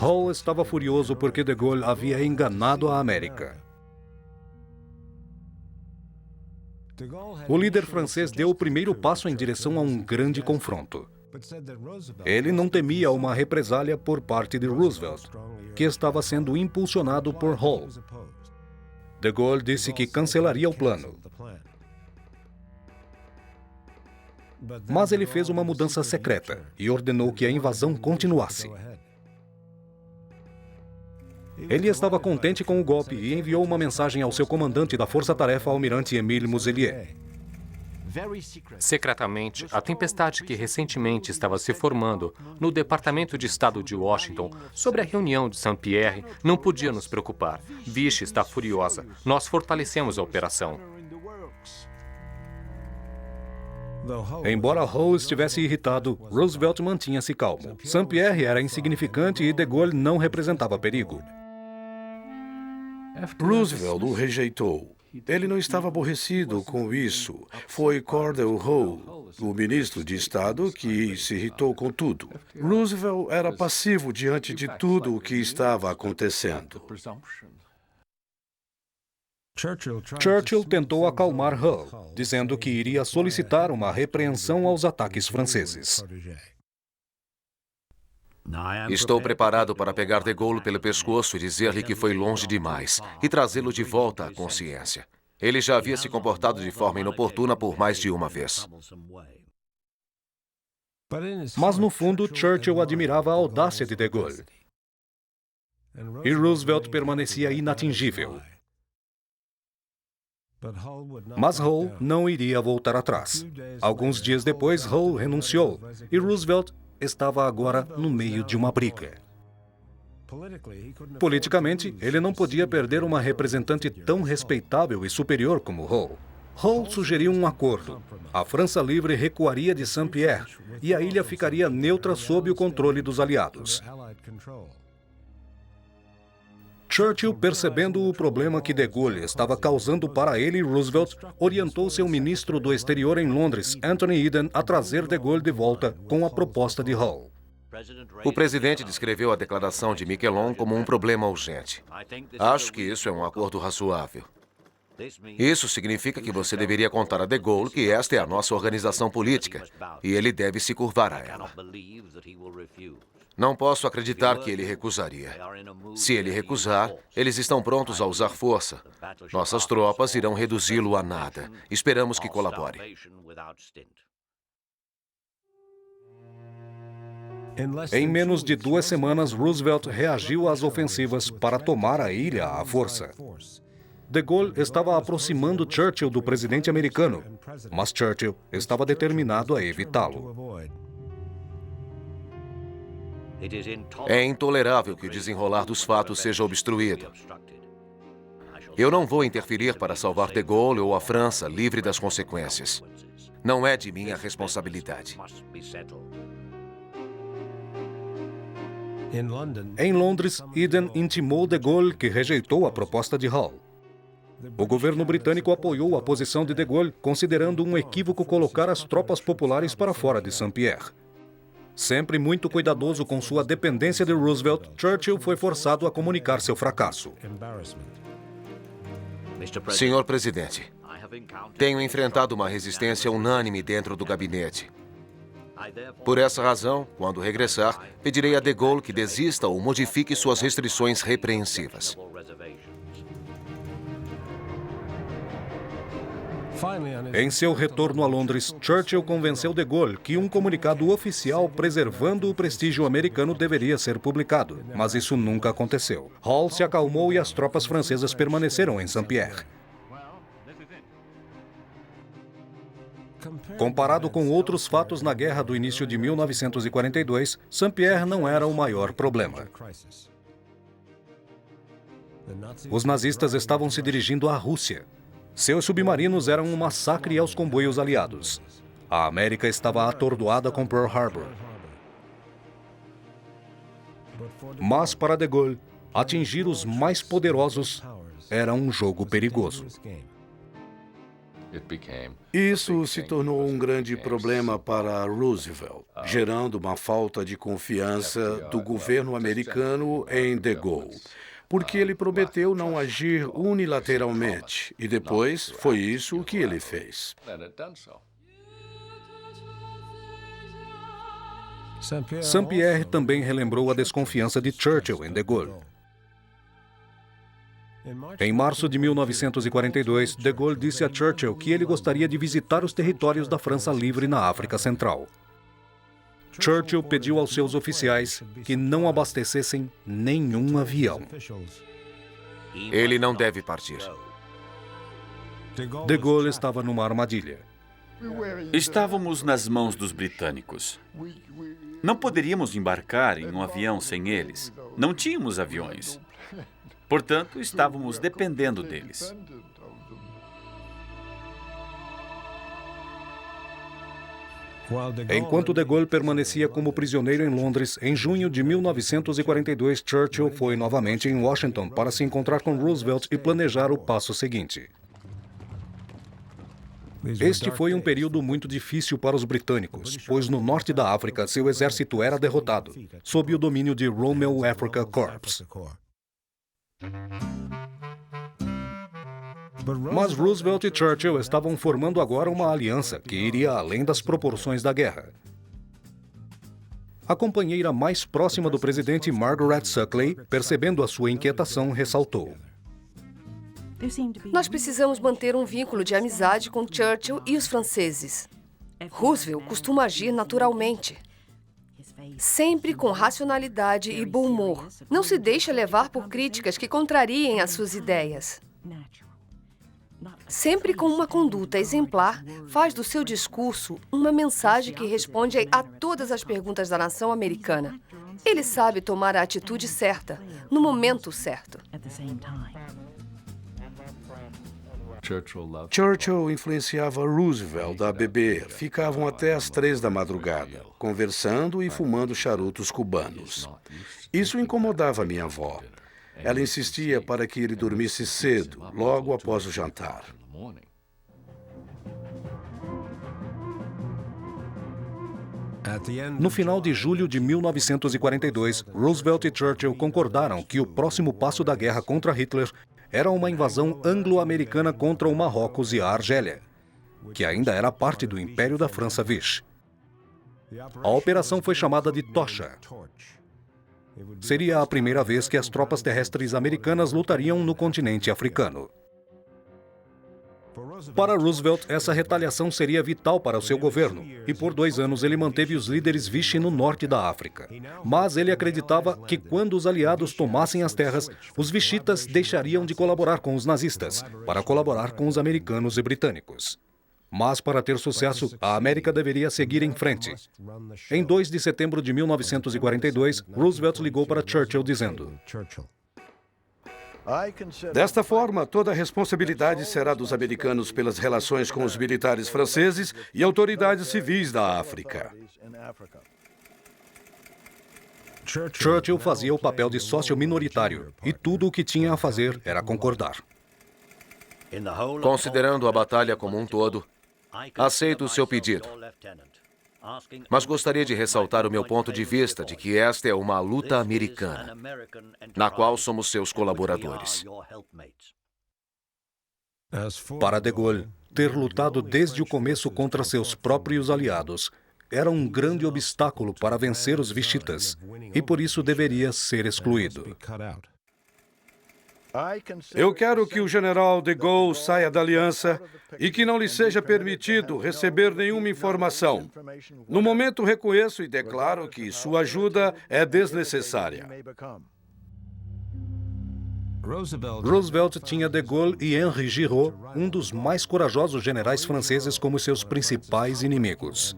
Hull estava furioso porque de Gaulle havia enganado a América. O líder francês deu o primeiro passo em direção a um grande confronto. Ele não temia uma represália por parte de Roosevelt, que estava sendo impulsionado por Hull. De Gaulle disse que cancelaria o plano. Mas ele fez uma mudança secreta e ordenou que a invasão continuasse. Ele estava contente com o golpe e enviou uma mensagem ao seu comandante da força-tarefa, almirante Émile Muselier. Secretamente, a tempestade que recentemente estava se formando no Departamento de Estado de Washington sobre a reunião de Saint-Pierre não podia nos preocupar. Vichy está furiosa. Nós fortalecemos a operação. Embora Hull estivesse irritado, Roosevelt mantinha-se calmo. Saint-Pierre era insignificante e de Gaulle não representava perigo. Roosevelt o rejeitou. Ele não estava aborrecido com isso. Foi Cordell Hull, o ministro de Estado, que se irritou com tudo. Roosevelt era passivo diante de tudo o que estava acontecendo. Churchill tentou acalmar Hull, dizendo que iria solicitar uma repreensão aos ataques franceses. Estou preparado para pegar de Gaulle pelo pescoço e dizer-lhe que foi longe demais e trazê-lo de volta à consciência. Ele já havia se comportado de forma inoportuna por mais de uma vez. Mas no fundo, Churchill admirava a audácia de Gaulle. E Roosevelt permanecia inatingível. Mas Hull não iria voltar atrás. Alguns dias depois, Hull renunciou e Roosevelt estava agora no meio de uma briga. Politicamente, ele não podia perder uma representante tão respeitável e superior como Hull. Hull sugeriu um acordo. A França Livre recuaria de Saint-Pierre e a ilha ficaria neutra sob o controle dos aliados. Churchill, percebendo o problema que de Gaulle estava causando para ele e Roosevelt, orientou seu ministro do exterior em Londres, Anthony Eden, a trazer de Gaulle de volta com a proposta de Hull. O presidente descreveu a declaração de Miquelon como um problema urgente. Acho que isso é um acordo razoável. Isso significa que você deveria contar a de Gaulle que esta é a nossa organização política e ele deve se curvar a ela. Não posso acreditar que ele recusaria. Se ele recusar, eles estão prontos a usar força. Nossas tropas irão reduzi-lo a nada. Esperamos que colabore. Em menos de 2 semanas, Roosevelt reagiu às ofensivas para tomar a ilha à força. De Gaulle estava aproximando Churchill do presidente americano, mas Churchill estava determinado a evitá-lo. É intolerável que o desenrolar dos fatos seja obstruído. Eu não vou interferir para salvar de Gaulle ou a França livre das consequências. Não é de minha responsabilidade. Em Londres, Eden intimou de Gaulle que rejeitou a proposta de Hull. O governo britânico apoiou a posição de Gaulle, considerando um equívoco colocar as tropas populares para fora de Saint-Pierre. Sempre muito cuidadoso com sua dependência de Roosevelt, Churchill foi forçado a comunicar seu fracasso. Senhor presidente, tenho enfrentado uma resistência unânime dentro do gabinete. Por essa razão, quando regressar, pedirei a de Gaulle que desista ou modifique suas restrições repreensivas. Em seu retorno a Londres, Churchill convenceu de Gaulle que um comunicado oficial preservando o prestígio americano deveria ser publicado, mas isso nunca aconteceu. Hall se acalmou e as tropas francesas permaneceram em Saint-Pierre. Comparado com outros fatos na guerra do início de 1942, Saint-Pierre não era o maior problema. Os nazistas estavam se dirigindo à Rússia. Seus submarinos eram um massacre aos comboios aliados. A América estava atordoada com Pearl Harbor. Mas para de Gaulle, atingir os mais poderosos era um jogo perigoso. Isso se tornou um grande problema para Roosevelt, gerando uma falta de confiança do governo americano em de Gaulle, porque ele prometeu não agir unilateralmente, e depois foi isso o que ele fez. Saint-Pierre também relembrou a desconfiança de Churchill em de Gaulle. Em março de 1942, de Gaulle disse a Churchill que ele gostaria de visitar os territórios da França Livre na África Central. Churchill pediu aos seus oficiais que não abastecessem nenhum avião. Ele não deve partir. De Gaulle estava numa armadilha. Estávamos nas mãos dos britânicos. Não poderíamos embarcar em um avião sem eles. Não tínhamos aviões. Portanto, estávamos dependendo deles. Enquanto de Gaulle permanecia como prisioneiro em Londres, em junho de 1942, Churchill foi novamente em Washington para se encontrar com Roosevelt e planejar o passo seguinte. Este foi um período muito difícil para os britânicos, pois no norte da África seu exército era derrotado, sob o domínio de Rommel Africa Corps. Mas Roosevelt e Churchill estavam formando agora uma aliança que iria além das proporções da guerra. A companheira mais próxima do presidente, Margaret Suckley, percebendo a sua inquietação, ressaltou: Nós precisamos manter um vínculo de amizade com Churchill e os franceses. Roosevelt costuma agir naturalmente, sempre com racionalidade e bom humor. Não se deixa levar por críticas que contrariem as suas ideias. Sempre com uma conduta exemplar, faz do seu discurso uma mensagem que responde a todas as perguntas da nação americana. Ele sabe tomar a atitude certa, no momento certo. Churchill influenciava Roosevelt a beber. Ficavam até às 3 da madrugada, conversando e fumando charutos cubanos. Isso incomodava minha avó. Ela insistia para que ele dormisse cedo, logo após o jantar. No final de julho de 1942, Roosevelt e Churchill concordaram que o próximo passo da guerra contra Hitler era uma invasão anglo-americana contra o Marrocos e a Argélia, que ainda era parte do Império da França Vichy. A operação foi chamada de Tocha. Seria a primeira vez que as tropas terrestres americanas lutariam no continente africano. Para Roosevelt, essa retaliação seria vital para o seu governo, e por 2 anos ele manteve os líderes Vichy no norte da África. Mas ele acreditava que quando os aliados tomassem as terras, os vichitas deixariam de colaborar com os nazistas, para colaborar com os americanos e britânicos. Mas para ter sucesso, a América deveria seguir em frente. Em 2 de setembro de 1942, Roosevelt ligou para Churchill dizendo: Desta forma, toda a responsabilidade será dos americanos pelas relações com os militares franceses e autoridades civis da África. Churchill fazia o papel de sócio minoritário, e tudo o que tinha a fazer era concordar. Considerando a batalha como um todo, aceito o seu pedido. Mas gostaria de ressaltar o meu ponto de vista de que esta é uma luta americana, na qual somos seus colaboradores. Para de Gaulle, ter lutado desde o começo contra seus próprios aliados era um grande obstáculo para vencer os vichitas, e por isso deveria ser excluído. Eu quero que o general de Gaulle saia da aliança e que não lhe seja permitido receber nenhuma informação. No momento, reconheço e declaro que sua ajuda é desnecessária. Roosevelt tinha de Gaulle e Henri Giraud, um dos mais corajosos generais franceses, como seus principais inimigos.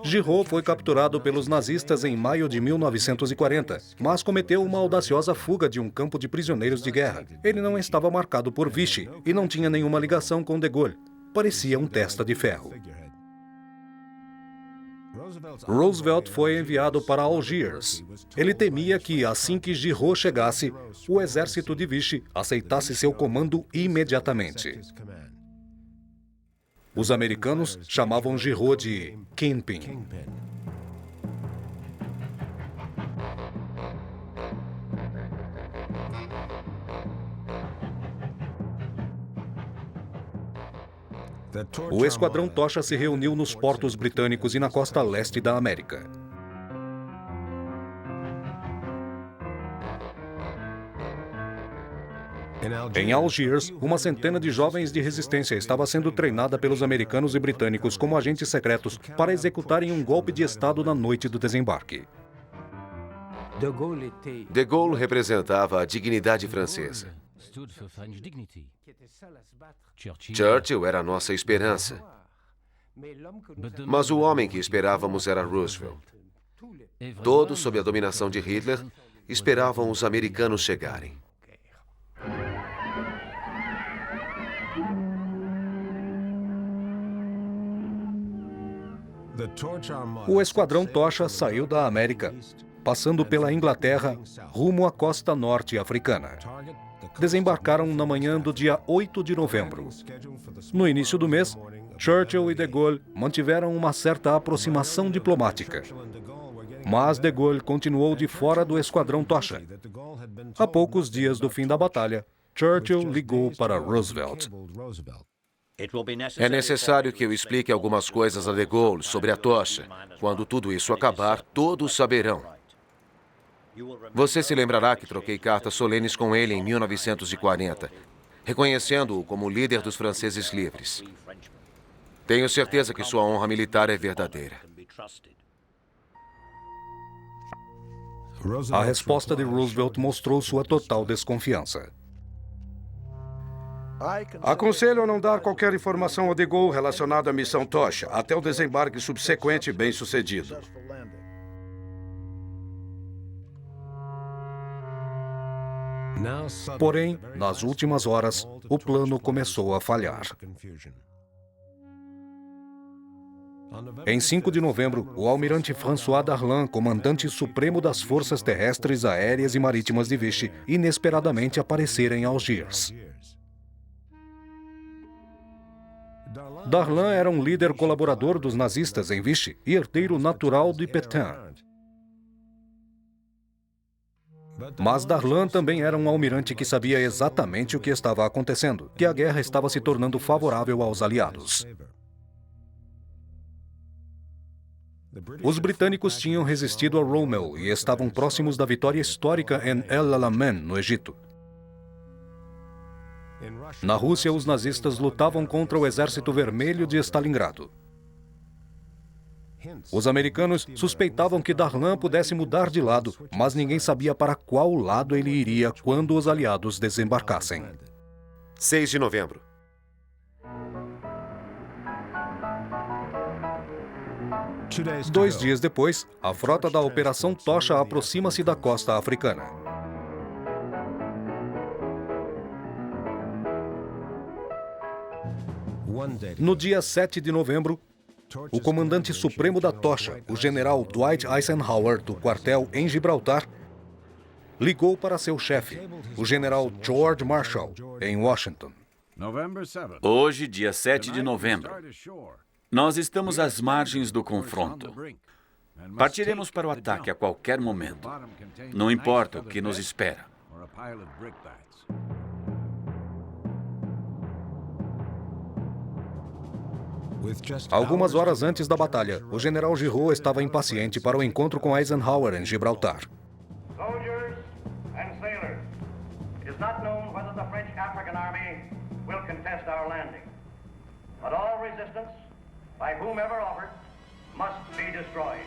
Giraud foi capturado pelos nazistas em maio de 1940, mas cometeu uma audaciosa fuga de um campo de prisioneiros de guerra. Ele não estava marcado por Vichy e não tinha nenhuma ligação com de Gaulle. Parecia um testa de ferro. Roosevelt foi enviado para Algiers. Ele temia que, assim que Giraud chegasse, o exército de Vichy aceitasse seu comando imediatamente. Os americanos chamavam Giraud de Kingpin. O Esquadrão Tocha se reuniu nos portos britânicos e na costa leste da América. Em Algiers, uma centena de jovens de resistência estava sendo treinada pelos americanos e britânicos como agentes secretos para executarem um golpe de Estado na noite do desembarque. De Gaulle representava a dignidade francesa. Churchill era a nossa esperança. Mas o homem que esperávamos era Roosevelt. Todos, sob a dominação de Hitler, esperavam os americanos chegarem. O Esquadrão Tocha saiu da América, passando pela Inglaterra, rumo à costa norte africana. Desembarcaram na manhã do dia 8 de novembro. No início do mês, Churchill e de Gaulle mantiveram uma certa aproximação diplomática. Mas de Gaulle continuou de fora do Esquadrão Tocha. A poucos dias do fim da batalha, Churchill ligou para Roosevelt. É necessário que eu explique algumas coisas a de Gaulle sobre a tocha. Quando tudo isso acabar, todos saberão. Você se lembrará que troquei cartas solenes com ele em 1940, reconhecendo-o como líder dos franceses livres. Tenho certeza que sua honra militar é verdadeira. A resposta de Roosevelt mostrou sua total desconfiança. Aconselho a não dar qualquer informação a de Gaulle relacionada à missão Tocha, até o desembarque subsequente bem-sucedido. Porém, nas últimas horas, o plano começou a falhar. Em 5 de novembro, o almirante François Darlan, comandante supremo das forças terrestres, aéreas e marítimas de Vichy, inesperadamente aparecera em Algiers. Darlan era um líder colaborador dos nazistas em Vichy e herdeiro natural de Pétain. Mas Darlan também era um almirante que sabia exatamente o que estava acontecendo, que a guerra estava se tornando favorável aos aliados. Os britânicos tinham resistido a Rommel e estavam próximos da vitória histórica em El Alamein, no Egito. Na Rússia, os nazistas lutavam contra o Exército Vermelho de Stalingrado. Os americanos suspeitavam que Darlan pudesse mudar de lado, mas ninguém sabia para qual lado ele iria quando os aliados desembarcassem. 6 de novembro. Dois dias depois, a frota da Operação Tocha aproxima-se da costa africana. No dia 7 de novembro, o comandante supremo da Tocha, o general Dwight Eisenhower, do quartel em Gibraltar, ligou para seu chefe, o general George Marshall, em Washington. Hoje, dia 7 de novembro, nós estamos às margens do confronto. Partiremos para o ataque a qualquer momento. Não importa o que nos espera. Algumas horas antes da batalha, o general Giraud estava impaciente para o encontro com Eisenhower em Gibraltar. is not known whether the French African Army will contest our landing. But all resistance, by whomever offered, must be destroyed.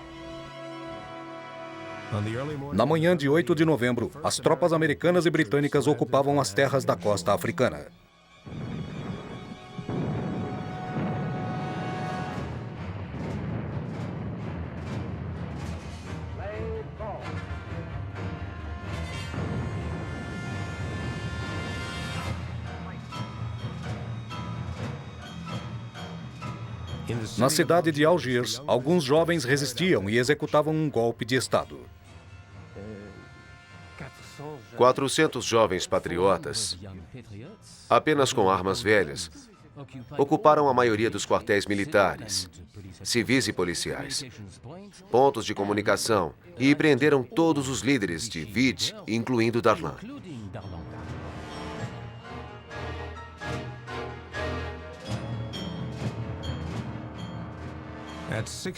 Na manhã de 8 de novembro, as tropas americanas e britânicas ocupavam as terras da costa africana. Na cidade de Algiers, alguns jovens resistiam e executavam um golpe de Estado. 400 jovens patriotas, apenas com armas velhas, ocuparam a maioria dos quartéis militares, civis e policiais, pontos de comunicação e prenderam todos os líderes de Vichy, incluindo Darlan.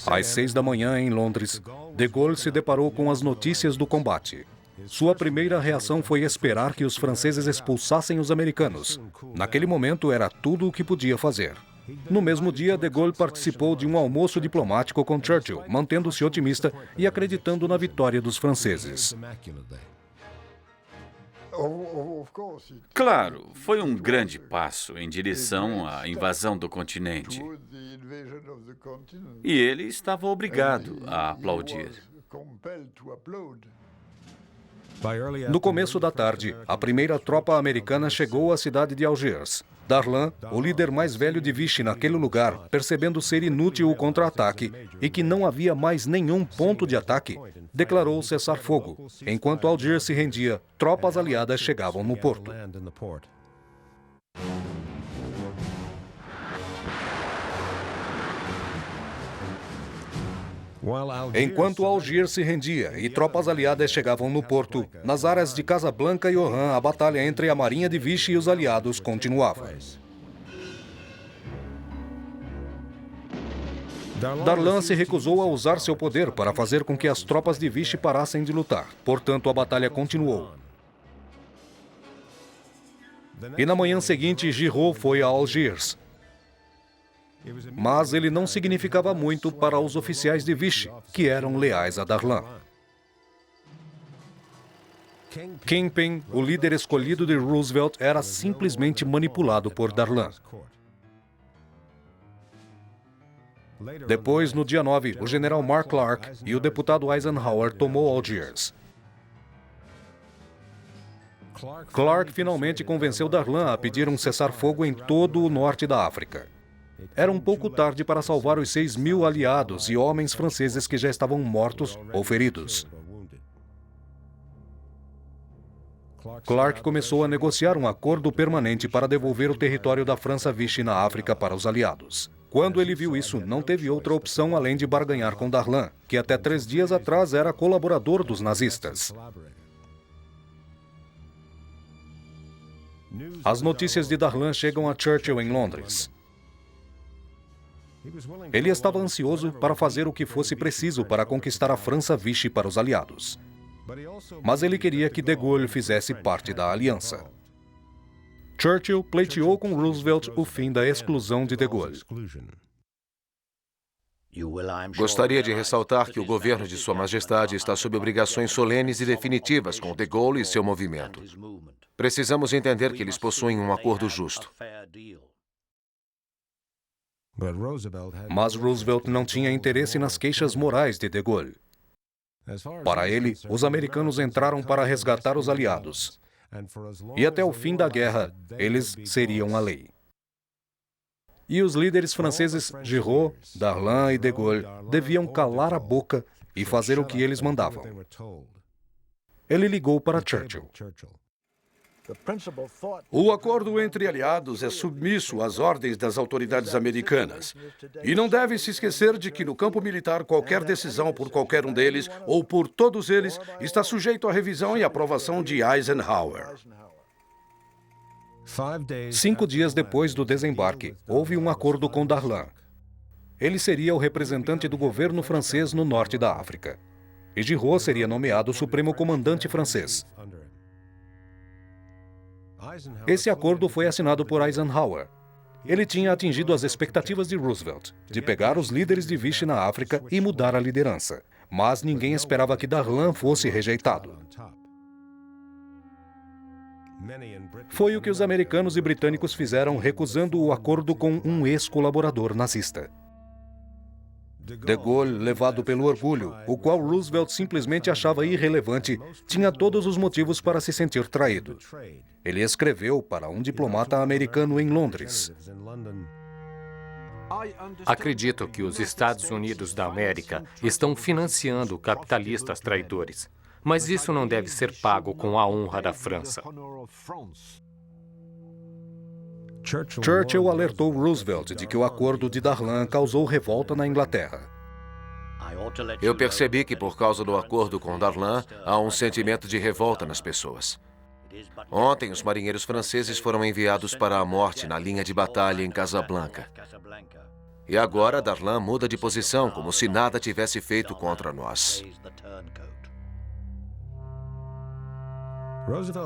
Às 6 da manhã, em Londres, de Gaulle se deparou com as notícias do combate. Sua primeira reação foi esperar que os franceses expulsassem os americanos. Naquele momento, era tudo o que podia fazer. No mesmo dia, de Gaulle participou de um almoço diplomático com Churchill, mantendo-se otimista e acreditando na vitória dos franceses. Claro, foi um grande passo em direção à invasão do continente. E ele estava obrigado a aplaudir. No começo da tarde, a primeira tropa americana chegou à cidade de Algiers. Darlan, o líder mais velho de Vichy naquele lugar, percebendo ser inútil o contra-ataque e que não havia mais nenhum ponto de ataque, declarou cessar fogo. Enquanto Algiers se rendia, tropas aliadas chegavam no porto. Enquanto Algiers se rendia e tropas aliadas chegavam no porto, nas áreas de Casablanca e Oran, a batalha entre a marinha de Vichy e os aliados continuava. Darlan se recusou a usar seu poder para fazer com que as tropas de Vichy parassem de lutar. Portanto, a batalha continuou. E na manhã seguinte, Giraud foi a Algiers. Mas ele não significava muito para os oficiais de Vichy, que eram leais a Darlan. Kingpin, o líder escolhido de Roosevelt, era simplesmente manipulado por Darlan. Depois, no dia 9, o general Mark Clark e o deputado Eisenhower tomou Algiers. Clark finalmente convenceu Darlan a pedir um cessar-fogo em todo o norte da África. Era um pouco tarde para salvar os 6.000 aliados e homens franceses que já estavam mortos ou feridos. Clark começou a negociar um acordo permanente para devolver o território da França Vichy na África para os aliados. Quando ele viu isso, não teve outra opção além de barganhar com Darlan, que até 3 dias atrás era colaborador dos nazistas. As notícias de Darlan chegam a Churchill em Londres. Ele estava ansioso para fazer o que fosse preciso para conquistar a França Vichy para os aliados. Mas ele queria que de Gaulle fizesse parte da aliança. Churchill pleiteou com Roosevelt o fim da exclusão de Gaulle. Gostaria de ressaltar que o governo de Sua Majestade está sob obrigações solenes e definitivas com de Gaulle e seu movimento. Precisamos entender que eles possuem um acordo justo. Mas Roosevelt não tinha interesse nas queixas morais de Gaulle. Para ele, os americanos entraram para resgatar os aliados. E até o fim da guerra, eles seriam a lei. E os líderes franceses Giraud, Darlan e de Gaulle deviam calar a boca e fazer o que eles mandavam. Ele ligou para Churchill. O acordo entre aliados é submisso às ordens das autoridades americanas. E não deve se esquecer de que no campo militar qualquer decisão por qualquer um deles ou por todos eles está sujeito à revisão e aprovação de Eisenhower. 5 dias depois do desembarque, houve um acordo com Darlan. Ele seria o representante do governo francês no norte da África. E Giraud seria nomeado Supremo Comandante francês. Esse acordo foi assinado por Eisenhower. Ele tinha atingido as expectativas de Roosevelt, de pegar os líderes de Vichy na África e mudar a liderança. Mas ninguém esperava que Darlan fosse rejeitado. Foi o que os americanos e britânicos fizeram recusando o acordo com um ex-colaborador nazista. De Gaulle, levado pelo orgulho, o qual Roosevelt simplesmente achava irrelevante, tinha todos os motivos para se sentir traído. Ele escreveu para um diplomata americano em Londres: Acredito que os Estados Unidos da América estão financiando capitalistas traidores, mas isso não deve ser pago com a honra da França. Churchill alertou Roosevelt de que o acordo de Darlan causou revolta na Inglaterra. Eu percebi que por causa do acordo com Darlan, há um sentimento de revolta nas pessoas. Ontem, os marinheiros franceses foram enviados para a morte na linha de batalha em Casablanca. E agora Darlan muda de posição, como se nada tivesse feito contra nós.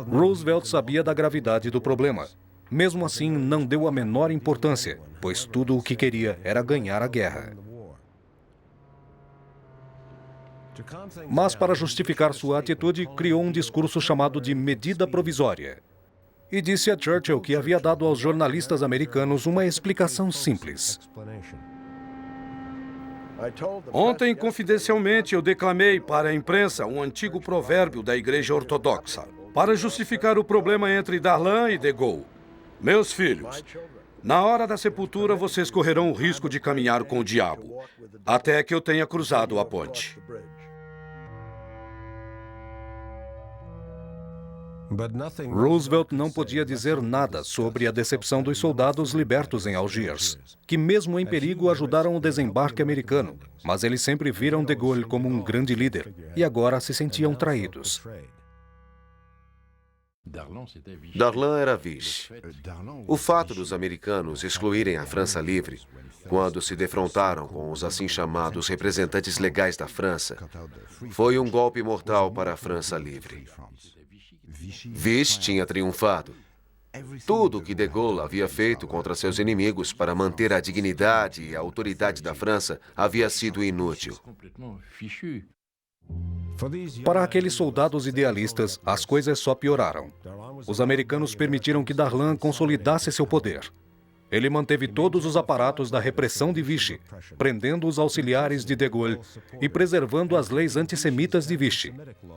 Roosevelt sabia da gravidade do problema. Mesmo assim, não deu a menor importância, pois tudo o que queria era ganhar a guerra. Mas, para justificar sua atitude, criou um discurso chamado de medida provisória. E disse a Churchill que havia dado aos jornalistas americanos uma explicação simples. Ontem, confidencialmente, eu declamei para a imprensa um antigo provérbio da Igreja Ortodoxa, para justificar o problema entre Darlan e de Gaulle. Meus filhos, na hora da sepultura vocês correrão o risco de caminhar com o diabo, até que eu tenha cruzado a ponte. Roosevelt não podia dizer nada sobre a decepção dos soldados libertos em Algiers, que mesmo em perigo ajudaram o desembarque americano, mas eles sempre viram de Gaulle como um grande líder e agora se sentiam traídos. Darlan era Vichy. O fato dos americanos excluírem a França livre, quando se defrontaram com os assim chamados representantes legais da França, foi um golpe mortal para a França livre. Vichy tinha triunfado. Tudo o que de Gaulle havia feito contra seus inimigos para manter a dignidade e a autoridade da França havia sido inútil. Para aqueles soldados idealistas, as coisas só pioraram. Os americanos permitiram que Darlan consolidasse seu poder. Ele manteve todos os aparatos da repressão de Vichy, prendendo os auxiliares de Gaulle e preservando as leis antissemitas de Vichy.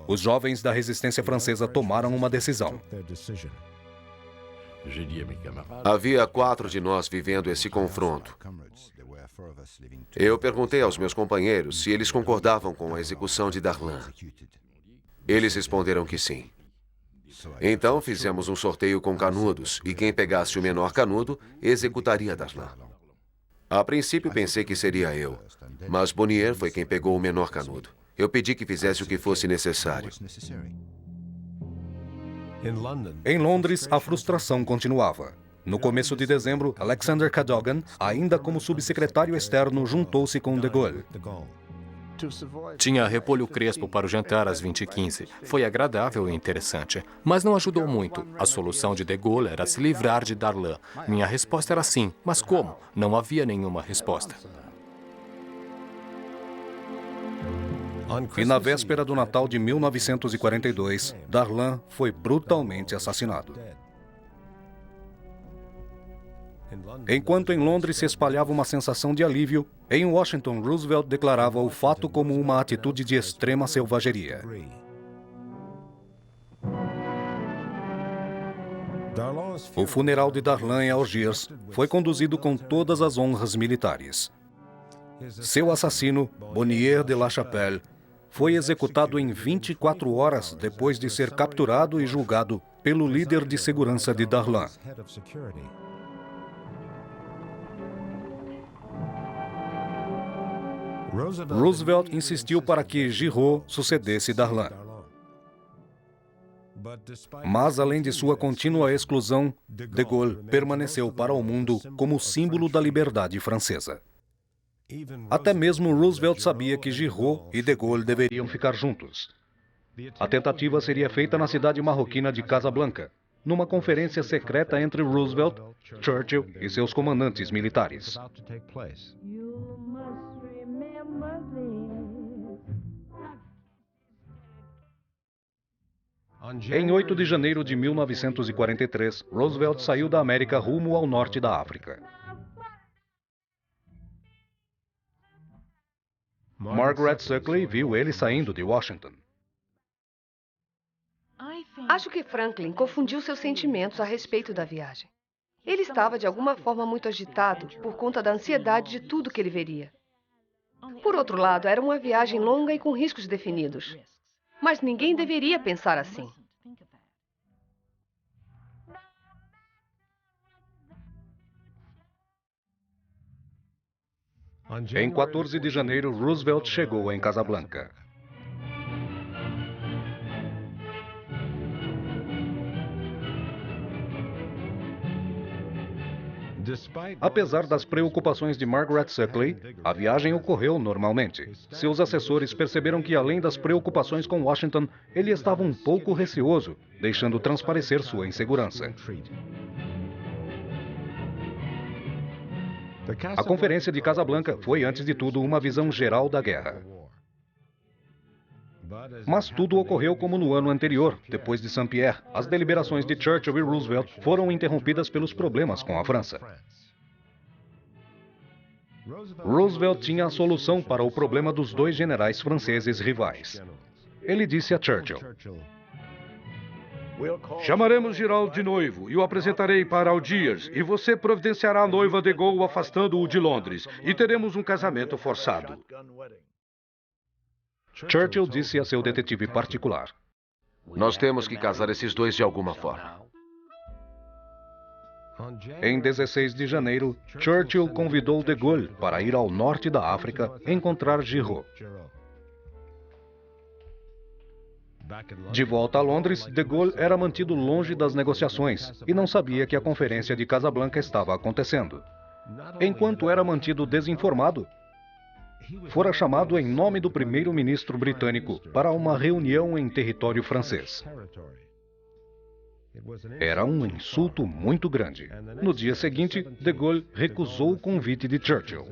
Os jovens da resistência francesa tomaram uma decisão. Havia 4 de nós vivendo esse confronto. Eu perguntei aos meus companheiros se eles concordavam com a execução de Darlan. Eles responderam que sim. Então fizemos um sorteio com canudos e quem pegasse o menor canudo executaria Darlan. A princípio pensei que seria eu, mas Bonnier foi quem pegou o menor canudo. Eu pedi que fizesse o que fosse necessário. Em Londres, a frustração continuava. No começo de dezembro, Alexander Cadogan, ainda como subsecretário externo, juntou-se com de Gaulle. Tinha repolho crespo para o jantar às 20h15. Foi agradável e interessante, mas não ajudou muito. A solução de Gaulle era se livrar de Darlan. Minha resposta era sim, mas como? Não havia nenhuma resposta. E na véspera do Natal de 1942, Darlan foi brutalmente assassinado. Enquanto em Londres se espalhava uma sensação de alívio, em Washington, Roosevelt declarava o fato como uma atitude de extrema selvageria. O funeral de Darlan em Algiers foi conduzido com todas as honras militares. Seu assassino, Bonnier de La Chapelle, foi executado em 24 horas depois de ser capturado e julgado pelo líder de segurança de Darlan. Roosevelt insistiu para que Giraud sucedesse Darlan. Mas, além de sua contínua exclusão, de Gaulle permaneceu para o mundo como símbolo da liberdade francesa. Até mesmo Roosevelt sabia que Giraud e de Gaulle deveriam ficar juntos. A tentativa seria feita na cidade marroquina de Casablanca, numa conferência secreta entre Roosevelt, Churchill e seus comandantes militares. Em 8 de janeiro de 1943, Roosevelt saiu da América rumo ao norte da África. Margaret Suckley viu ele saindo de Washington. Acho que Franklin confundiu seus sentimentos a respeito da viagem. Ele estava, de alguma forma, muito agitado por conta da ansiedade de tudo que ele veria. Por outro lado, era uma viagem longa e com riscos definidos. Mas ninguém deveria pensar assim. Em 14 de janeiro, Roosevelt chegou em Casablanca. Apesar das preocupações de Margaret Suckley, a viagem ocorreu normalmente. Seus assessores perceberam que, além das preocupações com Washington, ele estava um pouco receoso, deixando transparecer sua insegurança. A Conferência de Casablanca foi, antes de tudo, uma visão geral da guerra. Mas tudo ocorreu como no ano anterior. Depois de Saint-Pierre, as deliberações de Churchill e Roosevelt foram interrompidas pelos problemas com a França. Roosevelt tinha a solução para o problema dos dois generais franceses rivais. Ele disse a Churchill: Chamaremos Giraud de noivo e o apresentarei para Algiers, e você providenciará a noiva de Gaulle afastando-o de Londres, e teremos um casamento forçado. Churchill disse a seu detetive particular: Nós temos que casar esses dois de alguma forma. Em 16 de janeiro, Churchill convidou de Gaulle para ir ao norte da África encontrar Giraud. De volta a Londres, de Gaulle era mantido longe das negociações e não sabia que a Conferência de Casablanca estava acontecendo. Enquanto era mantido desinformado, fora chamado em nome do primeiro-ministro britânico para uma reunião em território francês. Era um insulto muito grande. No dia seguinte, de Gaulle recusou o convite de Churchill.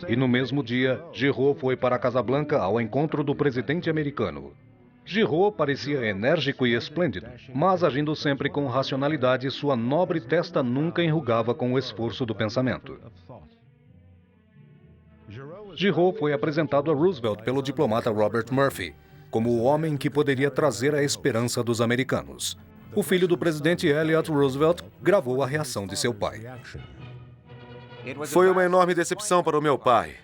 E no mesmo dia, Giraud foi para Casablanca ao encontro do presidente americano. Giraud parecia enérgico e esplêndido, mas agindo sempre com racionalidade, sua nobre testa nunca enrugava com o esforço do pensamento. Giraud foi apresentado a Roosevelt pelo diplomata Robert Murphy, como o homem que poderia trazer a esperança dos americanos. O filho do presidente Elliott Roosevelt gravou a reação de seu pai. Foi uma enorme decepção para o meu pai.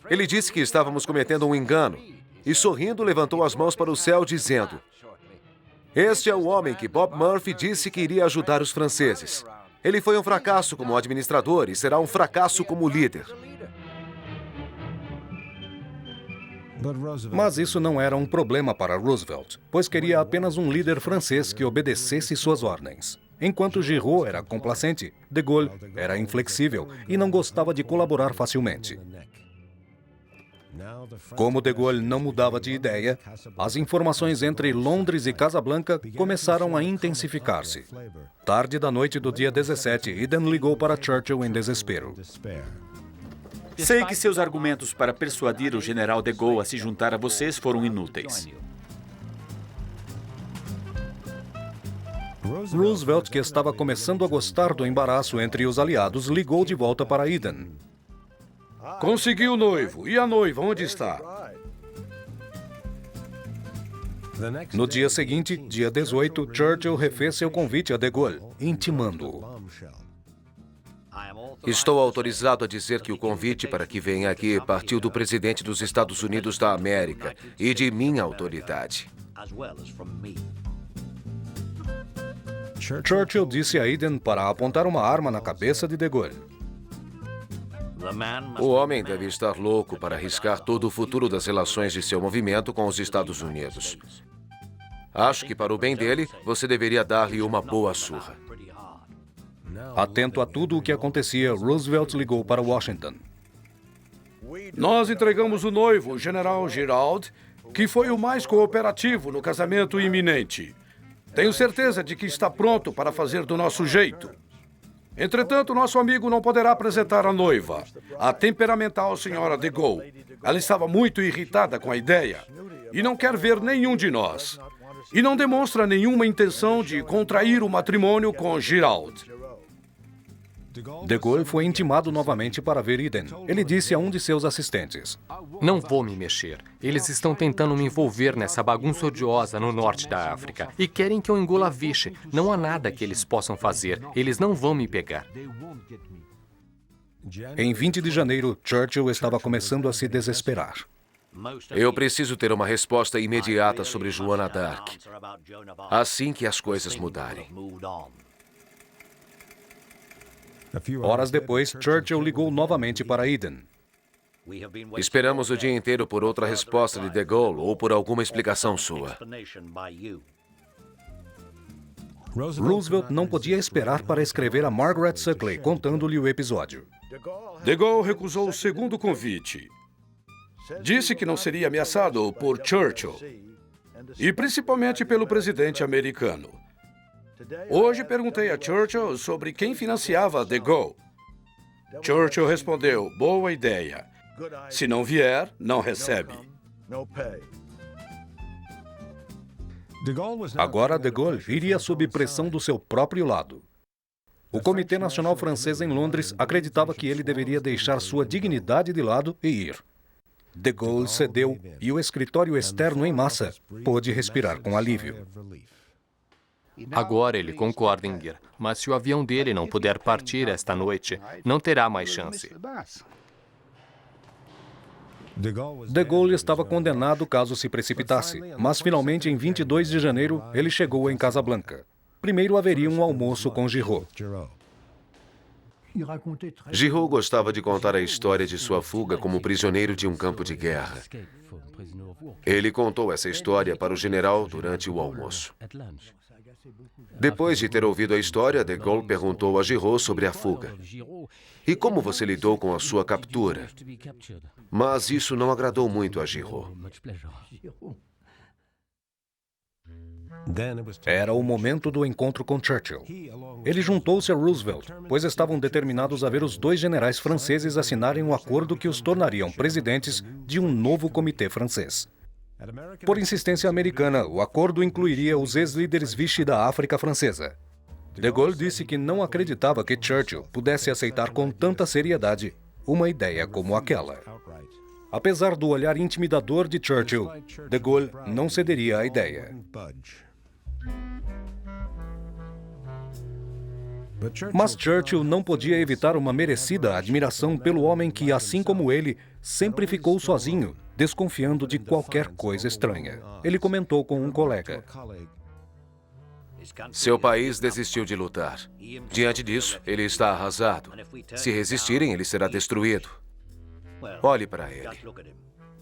Ele disse que estávamos cometendo um engano e, sorrindo, levantou as mãos para o céu, dizendo: Este é o homem que Bob Murphy disse que iria ajudar os franceses. Ele foi um fracasso como administrador e será um fracasso como líder. Mas isso não era um problema para Roosevelt, pois queria apenas um líder francês que obedecesse suas ordens. Enquanto Giraud era complacente, de Gaulle era inflexível e não gostava de colaborar facilmente. Como de Gaulle não mudava de ideia, as informações entre Londres e Casablanca começaram a intensificar-se. Tarde da noite do dia 17, Eden ligou para Churchill em desespero. Sei que seus argumentos para persuadir o general de Gaulle a se juntar a vocês foram inúteis. Roosevelt, que estava começando a gostar do embaraço entre os aliados, ligou de volta para Eden. Consegui o noivo. E a noiva, onde está? No dia seguinte, dia 18, Churchill refez seu convite a de Gaulle, intimando-o. Estou autorizado a dizer que o convite para que venha aqui partiu do presidente dos Estados Unidos da América e de minha autoridade. Churchill disse a Eden para apontar uma arma na cabeça de Gaulle. O homem deve estar louco para arriscar todo o futuro das relações de seu movimento com os Estados Unidos. Acho que, para o bem dele, você deveria dar-lhe uma boa surra. Atento a tudo o que acontecia, Roosevelt ligou para Washington. Nós entregamos o noivo, o general Giraud, que foi o mais cooperativo no casamento iminente. Tenho certeza de que está pronto para fazer do nosso jeito. Entretanto, nosso amigo não poderá apresentar a noiva, a temperamental senhora de Gaulle. Ela estava muito irritada com a ideia e não quer ver nenhum de nós. E não demonstra nenhuma intenção de contrair o matrimônio com Giraud. De Gaulle foi intimado novamente para ver Eden. Ele disse a um de seus assistentes: Não vou me mexer. Eles estão tentando me envolver nessa bagunça odiosa no norte da África e querem que eu engula a Vichy. Não há nada que eles possam fazer. Eles não vão me pegar. Em 20 de janeiro, Churchill estava começando a se desesperar. Eu preciso ter uma resposta imediata sobre Joana d'Arc, assim que as coisas mudarem. Horas depois, Churchill ligou novamente para Eden. Esperamos o dia inteiro por outra resposta de Gaulle ou por alguma explicação sua. Roosevelt não podia esperar para escrever a Margaret Suckley, contando-lhe o episódio. De Gaulle recusou o segundo convite. Disse que não seria ameaçado por Churchill, e principalmente pelo presidente americano. Hoje perguntei a Churchill sobre quem financiava de Gaulle. Churchill respondeu: boa ideia. Se não vier, não recebe. Agora de Gaulle iria sob pressão do seu próprio lado. O Comitê Nacional Francês em Londres acreditava que ele deveria deixar sua dignidade de lado e ir. De Gaulle cedeu e o escritório externo em massa pôde respirar com alívio. Agora ele concorda em ir, mas se o avião dele não puder partir esta noite, não terá mais chance. De Gaulle estava condenado caso se precipitasse, mas finalmente em 22 de janeiro ele chegou em Casablanca. Primeiro haveria um almoço com Giraud. Giraud gostava de contar a história de sua fuga como prisioneiro de um campo de guerra. Ele contou essa história para o general durante o almoço. Depois de ter ouvido a história, de Gaulle perguntou a Giraud sobre a fuga. E como você lidou com a sua captura? Mas isso não agradou muito a Giraud. Era o momento do encontro com Churchill. Ele juntou-se a Roosevelt, pois estavam determinados a ver os dois generais franceses assinarem um acordo que os tornariam presidentes de um novo comitê francês. Por insistência americana, o acordo incluiria os ex-líderes Vichy da África Francesa. De Gaulle disse que não acreditava que Churchill pudesse aceitar com tanta seriedade uma ideia como aquela. Apesar do olhar intimidador de Churchill, de Gaulle não cederia à ideia. Mas Churchill não podia evitar uma merecida admiração pelo homem que, assim como ele, sempre ficou sozinho, desconfiando de qualquer coisa estranha. Ele comentou com um colega: Seu país desistiu de lutar. Diante disso, ele está arrasado. Se resistirem, ele será destruído. Olhe para ele.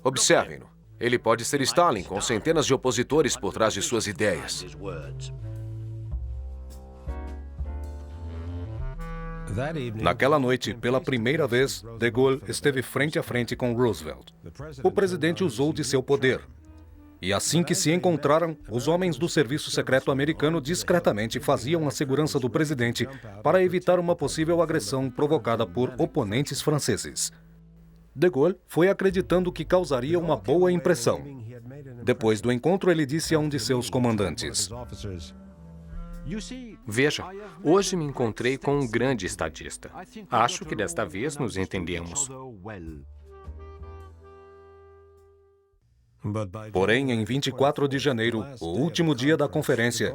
Observem-no. Ele pode ser Stalin, com centenas de opositores por trás de suas ideias. Naquela noite, pela primeira vez, de Gaulle esteve frente a frente com Roosevelt. O presidente usou de seu poder. E assim que se encontraram, os homens do serviço secreto americano discretamente faziam a segurança do presidente para evitar uma possível agressão provocada por oponentes franceses. De Gaulle foi acreditando que causaria uma boa impressão. Depois do encontro, ele disse a um de seus comandantes: Veja, hoje me encontrei com um grande estadista. Acho que desta vez nos entendemos. Porém, em 24 de janeiro, o último dia da conferência,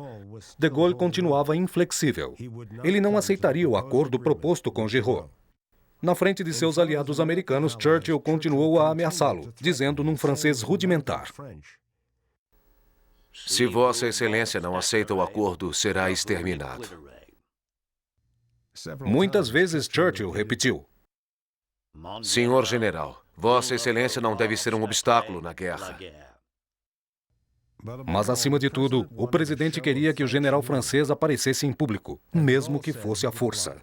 de Gaulle continuava inflexível. Ele não aceitaria o acordo proposto com Giraud. Na frente de seus aliados americanos, Churchill continuou a ameaçá-lo, dizendo num francês rudimentar: Se Vossa Excelência não aceita o acordo, será exterminado. Muitas vezes Churchill repetiu: Senhor General, Vossa Excelência não deve ser um obstáculo na guerra. Mas, acima de tudo, o presidente queria que o general francês aparecesse em público, mesmo que fosse à força.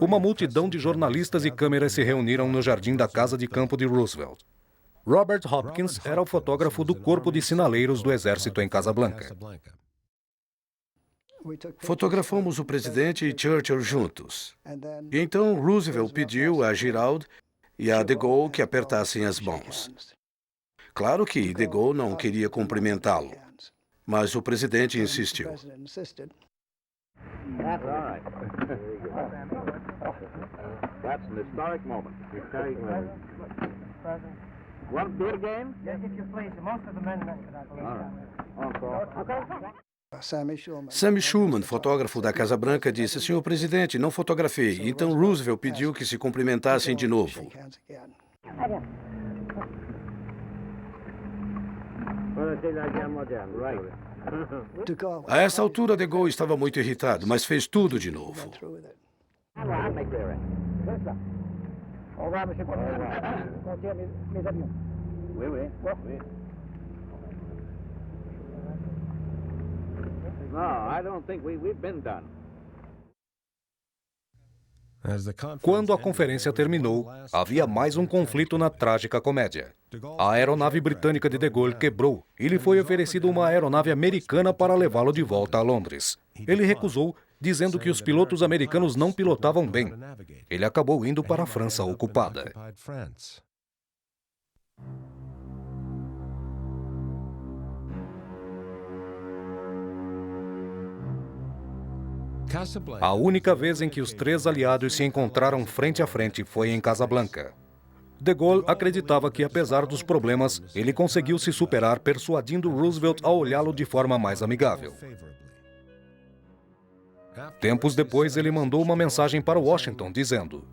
Uma multidão de jornalistas e câmeras se reuniram no jardim da casa de campo de Roosevelt. Robert Hopkins era o fotógrafo do Corpo de Sinaleiros do Exército em Casablanca. Fotografamos o presidente e Churchill juntos. E então Roosevelt pediu a Giraud e a de Gaulle que apertassem as mãos. Claro que de Gaulle não queria cumprimentá-lo, mas o presidente insistiu. That's an historic moment. Want to do it again? Yes, if you please. Most of the men Sammy Schumann, fotógrafo da Casa Branca, disse: "Senhor presidente, não fotografei." Então Roosevelt pediu que se cumprimentassem de novo. A essa altura, de Gaulle estava muito irritado, mas fez tudo de novo. No, I don't think we've been done. Quando a conferência terminou, havia mais um conflito na trágica comédia. A aeronave britânica de Gaulle quebrou e lhe foi oferecida uma aeronave americana para levá-lo de volta a Londres. Ele recusou, dizendo que os pilotos americanos não pilotavam bem. Ele acabou indo para a França ocupada. A única vez em que os três aliados se encontraram frente a frente foi em Casablanca. De Gaulle acreditava que, apesar dos problemas, ele conseguiu se superar, persuadindo Roosevelt a olhá-lo de forma mais amigável. Tempos depois, ele mandou uma mensagem para Washington, dizendo: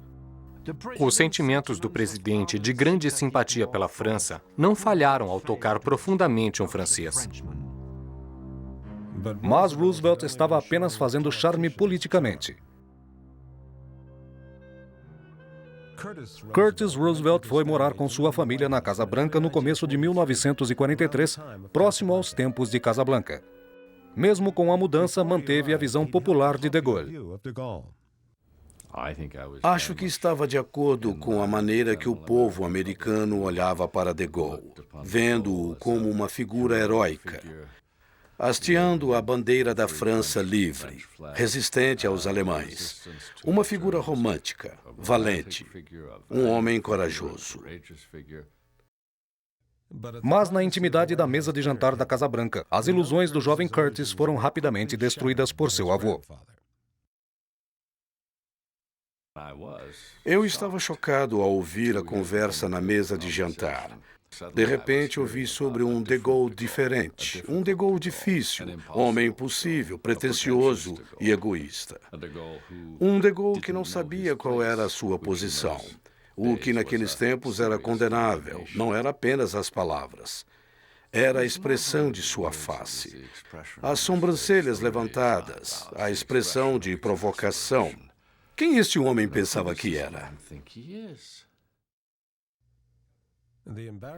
"Os sentimentos do presidente de grande simpatia pela França não falharam ao tocar profundamente um francês. Mas Roosevelt estava apenas fazendo charme politicamente. Curtis Roosevelt foi morar com sua família na Casa Branca no começo de 1943, próximo aos tempos de Casablanca. Mesmo com a mudança, manteve a visão popular de Gaulle. Acho que estava de acordo com a maneira que o povo americano olhava para de Gaulle, vendo-o como uma figura heróica, hasteando a bandeira da França livre, resistente aos alemães. Uma figura romântica, valente, um homem corajoso. Mas na intimidade da mesa de jantar da Casa Branca, as ilusões do jovem Curtis foram rapidamente destruídas por seu avô. Eu estava chocado ao ouvir a conversa na mesa de jantar. De repente, ouvi sobre um de Gaulle diferente, um de Gaulle difícil, homem impossível, pretensioso e egoísta. Um de Gaulle que não sabia qual era a sua posição, o que naqueles tempos era condenável. Não era apenas as palavras, era a expressão de sua face, as sobrancelhas levantadas, a expressão de provocação. Quem este homem pensava que era?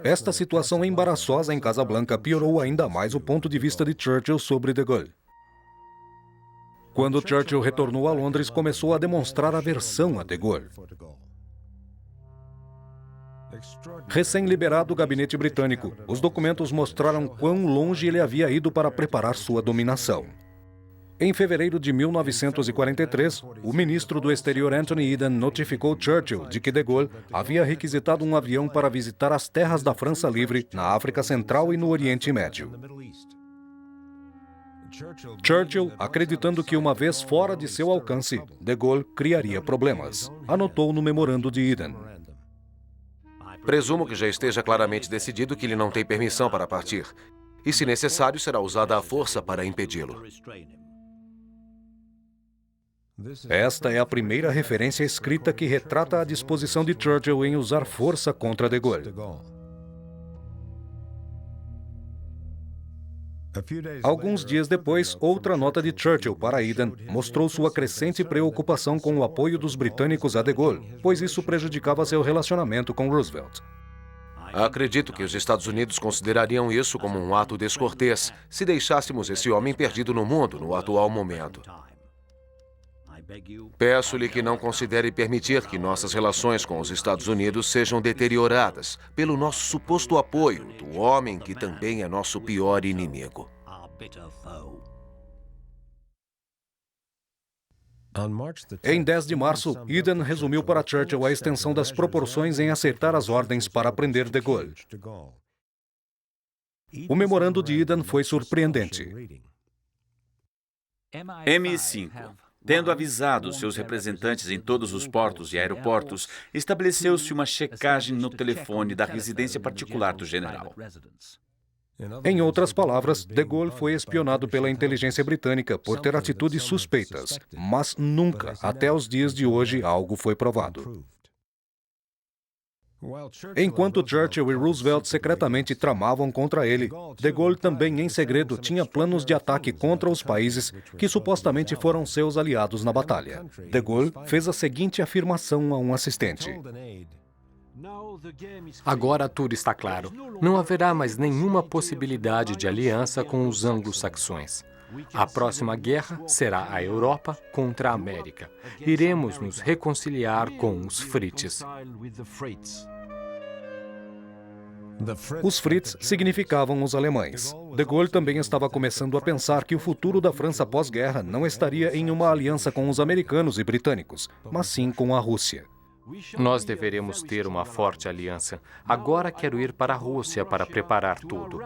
Esta situação embaraçosa em Casablanca piorou ainda mais o ponto de vista de Churchill sobre de Gaulle. Quando Churchill retornou a Londres, começou a demonstrar aversão a de Gaulle. Recém-liberado do gabinete britânico, os documentos mostraram quão longe ele havia ido para preparar sua dominação. Em fevereiro de 1943, o ministro do Exterior Anthony Eden notificou Churchill de que de Gaulle havia requisitado um avião para visitar as terras da França Livre na África Central e no Oriente Médio. Churchill, acreditando que uma vez fora de seu alcance, de Gaulle criaria problemas, anotou no memorando de Eden. Presumo que já esteja claramente decidido que ele não tem permissão para partir, e se necessário será usada a força para impedi-lo. Esta é a primeira referência escrita que retrata a disposição de Churchill em usar força contra de Gaulle. Alguns dias depois, outra nota de Churchill para Eden mostrou sua crescente preocupação com o apoio dos britânicos a de Gaulle, pois isso prejudicava seu relacionamento com Roosevelt. Acredito que os Estados Unidos considerariam isso como um ato descortês se deixássemos esse homem perdido no mundo no atual momento. Peço-lhe que não considere permitir que nossas relações com os Estados Unidos sejam deterioradas pelo nosso suposto apoio do homem que também é nosso pior inimigo. Em 10 de março, Eden resumiu para Churchill a extensão das proporções em aceitar as ordens para prender de Gaulle. O memorando de Eden foi surpreendente. MI5, tendo avisado seus representantes em todos os portos e aeroportos, estabeleceu-se uma checagem no telefone da residência particular do general. Em outras palavras, de Gaulle foi espionado pela inteligência britânica por ter atitudes suspeitas, mas nunca, até os dias de hoje, algo foi provado. Enquanto Churchill e Roosevelt secretamente tramavam contra ele, de Gaulle também, em segredo, tinha planos de ataque contra os países que supostamente foram seus aliados na batalha. De Gaulle fez a seguinte afirmação a um assistente: Agora tudo está claro. Não haverá mais nenhuma possibilidade de aliança com os anglo-saxões. A próxima guerra será a Europa contra a América. Iremos nos reconciliar com os Frites. Os Frites significavam os alemães. De Gaulle também estava começando a pensar que o futuro da França pós-guerra não estaria em uma aliança com os americanos e britânicos, mas sim com a Rússia. Nós deveremos ter uma forte aliança. Agora quero ir para a Rússia para preparar tudo.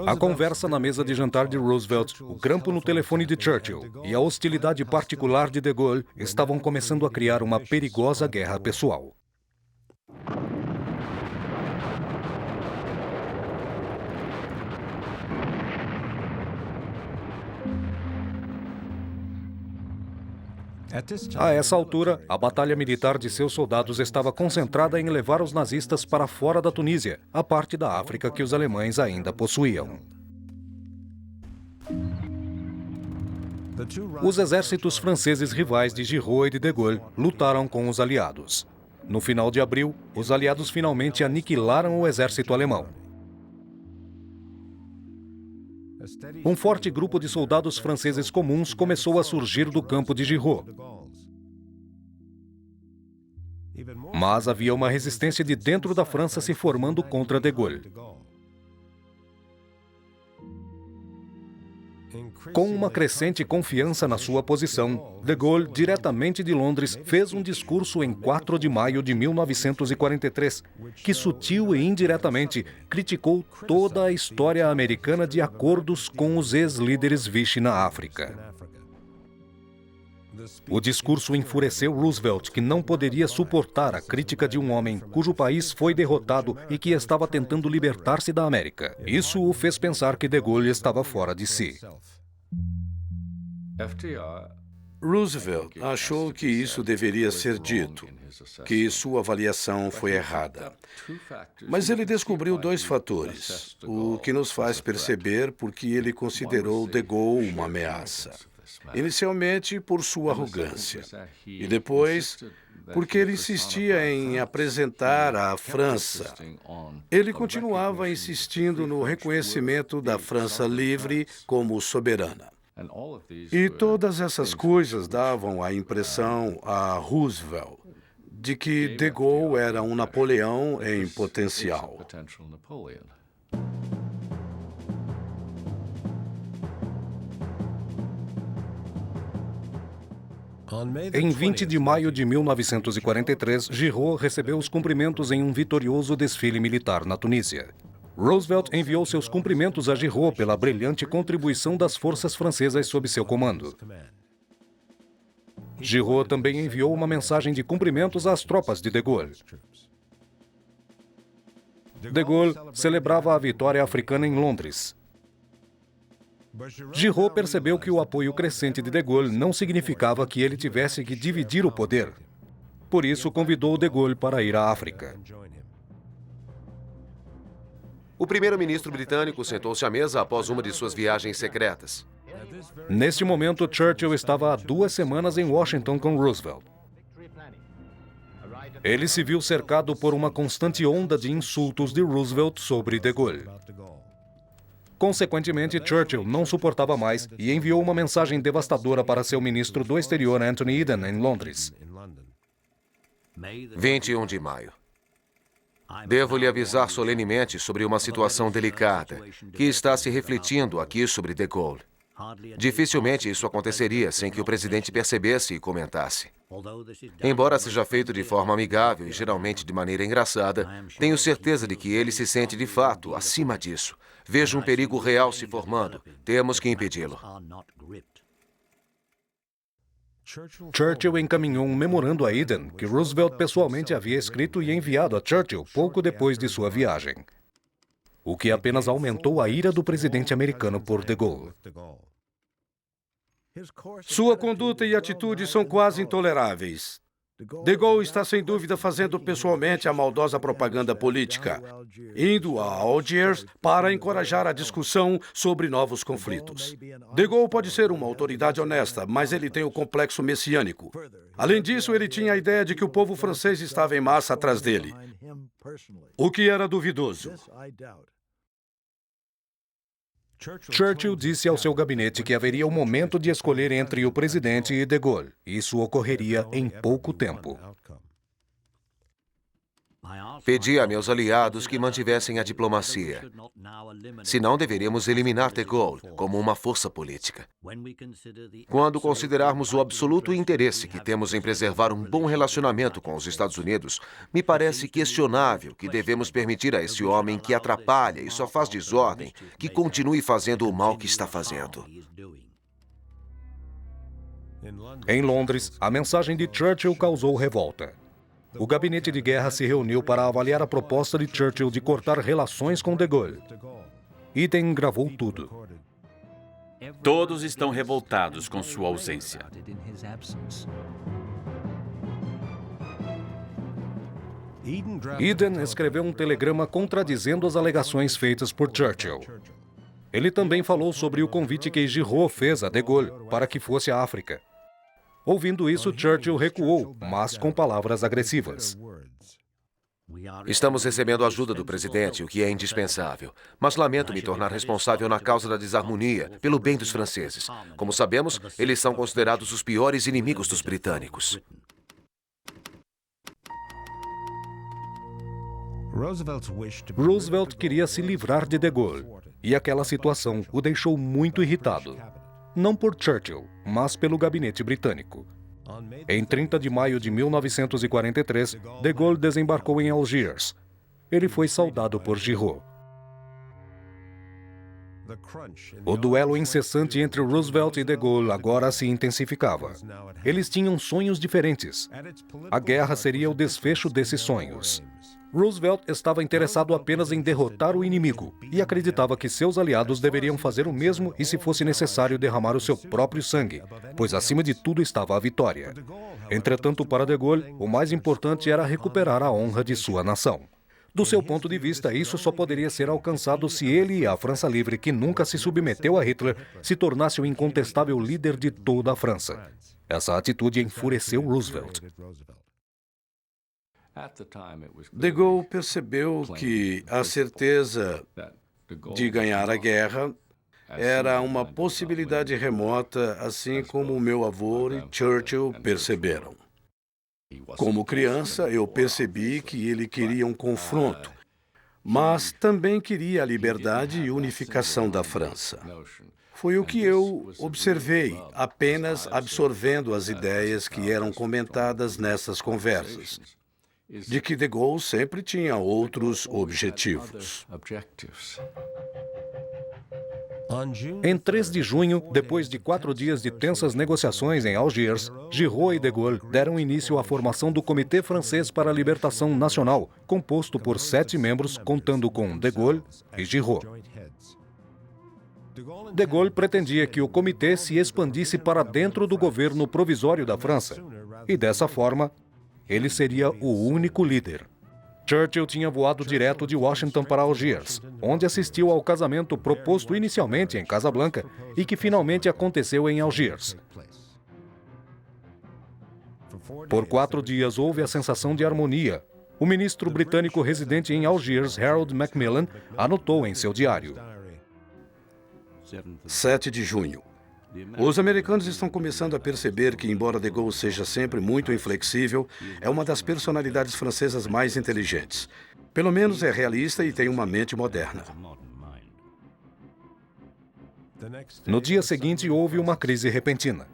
A conversa na mesa de jantar de Roosevelt, o grampo no telefone de Churchill e a hostilidade particular de Gaulle estavam começando a criar uma perigosa guerra pessoal. A essa altura, a batalha militar de seus soldados estava concentrada em levar os nazistas para fora da Tunísia, a parte da África que os alemães ainda possuíam. Os exércitos franceses rivais de Giraud e de Gaulle lutaram com os aliados. No final de abril, os aliados finalmente aniquilaram o exército alemão. Um forte grupo de soldados franceses comuns começou a surgir do campo de Giraud. Mas havia uma resistência de dentro da França se formando contra de Gaulle. Com uma crescente confiança na sua posição, de Gaulle, diretamente de Londres, fez um discurso em 4 de maio de 1943, que sutil e indiretamente criticou toda a história americana de acordos com os ex-líderes Vichy na África. O discurso enfureceu Roosevelt, que não poderia suportar a crítica de um homem cujo país foi derrotado e que estava tentando libertar-se da América. Isso o fez pensar que de Gaulle estava fora de si. Roosevelt achou que isso deveria ser dito, que sua avaliação foi errada. Mas ele descobriu 2 fatores, o que nos faz perceber por que ele considerou de Gaulle uma ameaça. Inicialmente, por sua arrogância, e depois, porque ele insistia em apresentar a França. Ele continuava insistindo no reconhecimento da França livre como soberana. E todas essas coisas davam a impressão a Roosevelt de que de Gaulle era um Napoleão em potencial. Em 20 de maio de 1943, Giraud recebeu os cumprimentos em um vitorioso desfile militar na Tunísia. Roosevelt enviou seus cumprimentos a Giraud pela brilhante contribuição das forças francesas sob seu comando. Giraud também enviou uma mensagem de cumprimentos às tropas de Gaulle. De Gaulle celebrava a vitória africana em Londres. Giraud percebeu que o apoio crescente de Gaulle não significava que ele tivesse que dividir o poder. Por isso, convidou de Gaulle para ir à África. O primeiro-ministro britânico sentou-se à mesa após uma de suas viagens secretas. Neste momento, Churchill estava há 2 semanas em Washington com Roosevelt. Ele se viu cercado por uma constante onda de insultos de Roosevelt sobre de Gaulle. Consequentemente, Churchill não suportava mais e enviou uma mensagem devastadora para seu ministro do Exterior, Anthony Eden, em Londres. 21 de maio. Devo lhe avisar solenemente sobre uma situação delicada que está se refletindo aqui sobre de Gaulle. Dificilmente isso aconteceria sem que o presidente percebesse e comentasse. Embora seja feito de forma amigável e geralmente de maneira engraçada, tenho certeza de que ele se sente de fato acima disso. Vejo um perigo real se formando. Temos que impedi-lo. Churchill encaminhou um memorando a Eden que Roosevelt pessoalmente havia escrito e enviado a Churchill pouco depois de sua viagem, o que apenas aumentou a ira do presidente americano por de Gaulle. Sua conduta e atitude são quase intoleráveis. De Gaulle está sem dúvida fazendo pessoalmente a maldosa propaganda política, indo a Algiers para encorajar a discussão sobre novos conflitos. De Gaulle pode ser uma autoridade honesta, mas ele tem o complexo messiânico. Além disso, ele tinha a ideia de que o povo francês estava em massa atrás dele, o que era duvidoso. Churchill disse ao seu gabinete que haveria um momento de escolher entre o presidente e de Gaulle. Isso ocorreria em pouco tempo. Pedi a meus aliados que mantivessem a diplomacia. Senão, deveríamos eliminar de Gaulle como uma força política. Quando considerarmos o absoluto interesse que temos em preservar um bom relacionamento com os Estados Unidos, me parece questionável que devemos permitir a esse homem que atrapalha e só faz desordem que continue fazendo o mal que está fazendo. Em Londres, a mensagem de Churchill causou revolta. O gabinete de guerra se reuniu para avaliar a proposta de Churchill de cortar relações com de Gaulle. Eden gravou tudo. Todos estão revoltados com sua ausência. Eden escreveu um telegrama contradizendo as alegações feitas por Churchill. Ele também falou sobre o convite que Giraud fez a de Gaulle para que fosse à África. Ouvindo isso, Churchill recuou, mas com palavras agressivas. Estamos recebendo ajuda do presidente, o que é indispensável. Mas lamento me tornar responsável na causa da desarmonia, pelo bem dos franceses. Como sabemos, eles são considerados os piores inimigos dos britânicos. Roosevelt queria se livrar de Gaulle, e aquela situação o deixou muito irritado. Não por Churchill, mas pelo gabinete britânico. Em 30 de maio de 1943, de Gaulle desembarcou em Algiers. Ele foi saudado por Giraud. O duelo incessante entre Roosevelt e de Gaulle agora se intensificava. Eles tinham sonhos diferentes. A guerra seria o desfecho desses sonhos. Roosevelt estava interessado apenas em derrotar o inimigo e acreditava que seus aliados deveriam fazer o mesmo e, se fosse necessário, derramar o seu próprio sangue, pois acima de tudo estava a vitória. Entretanto, para de Gaulle, o mais importante era recuperar a honra de sua nação. Do seu ponto de vista, isso só poderia ser alcançado se ele e a França Livre, que nunca se submeteu a Hitler, se tornasse o incontestável líder de toda a França. Essa atitude enfureceu Roosevelt. De Gaulle percebeu que a certeza de ganhar a guerra era uma possibilidade remota, assim como meu avô e Churchill perceberam. Como criança, eu percebi que ele queria um confronto, mas também queria a liberdade e unificação da França. Foi o que eu observei, apenas absorvendo as ideias que eram comentadas nessas conversas, de que de Gaulle sempre tinha outros objetivos. Em 3 de junho, depois de 4 dias de tensas negociações em Algiers, Giraud e de Gaulle deram início à formação do Comitê Francês para a Libertação Nacional, composto por 7 membros, contando com de Gaulle e Giraud. De Gaulle pretendia que o comitê se expandisse para dentro do governo provisório da França, e dessa forma, ele seria o único líder. Churchill tinha voado direto de Washington para Algiers, onde assistiu ao casamento proposto inicialmente em Casablanca e que finalmente aconteceu em Algiers. Por 4 dias houve a sensação de harmonia. O ministro britânico residente em Algiers, Harold Macmillan, anotou em seu diário: 7 de junho. Os americanos estão começando a perceber que, embora de Gaulle seja sempre muito inflexível, é uma das personalidades francesas mais inteligentes. Pelo menos é realista e tem uma mente moderna. No dia seguinte, houve uma crise repentina.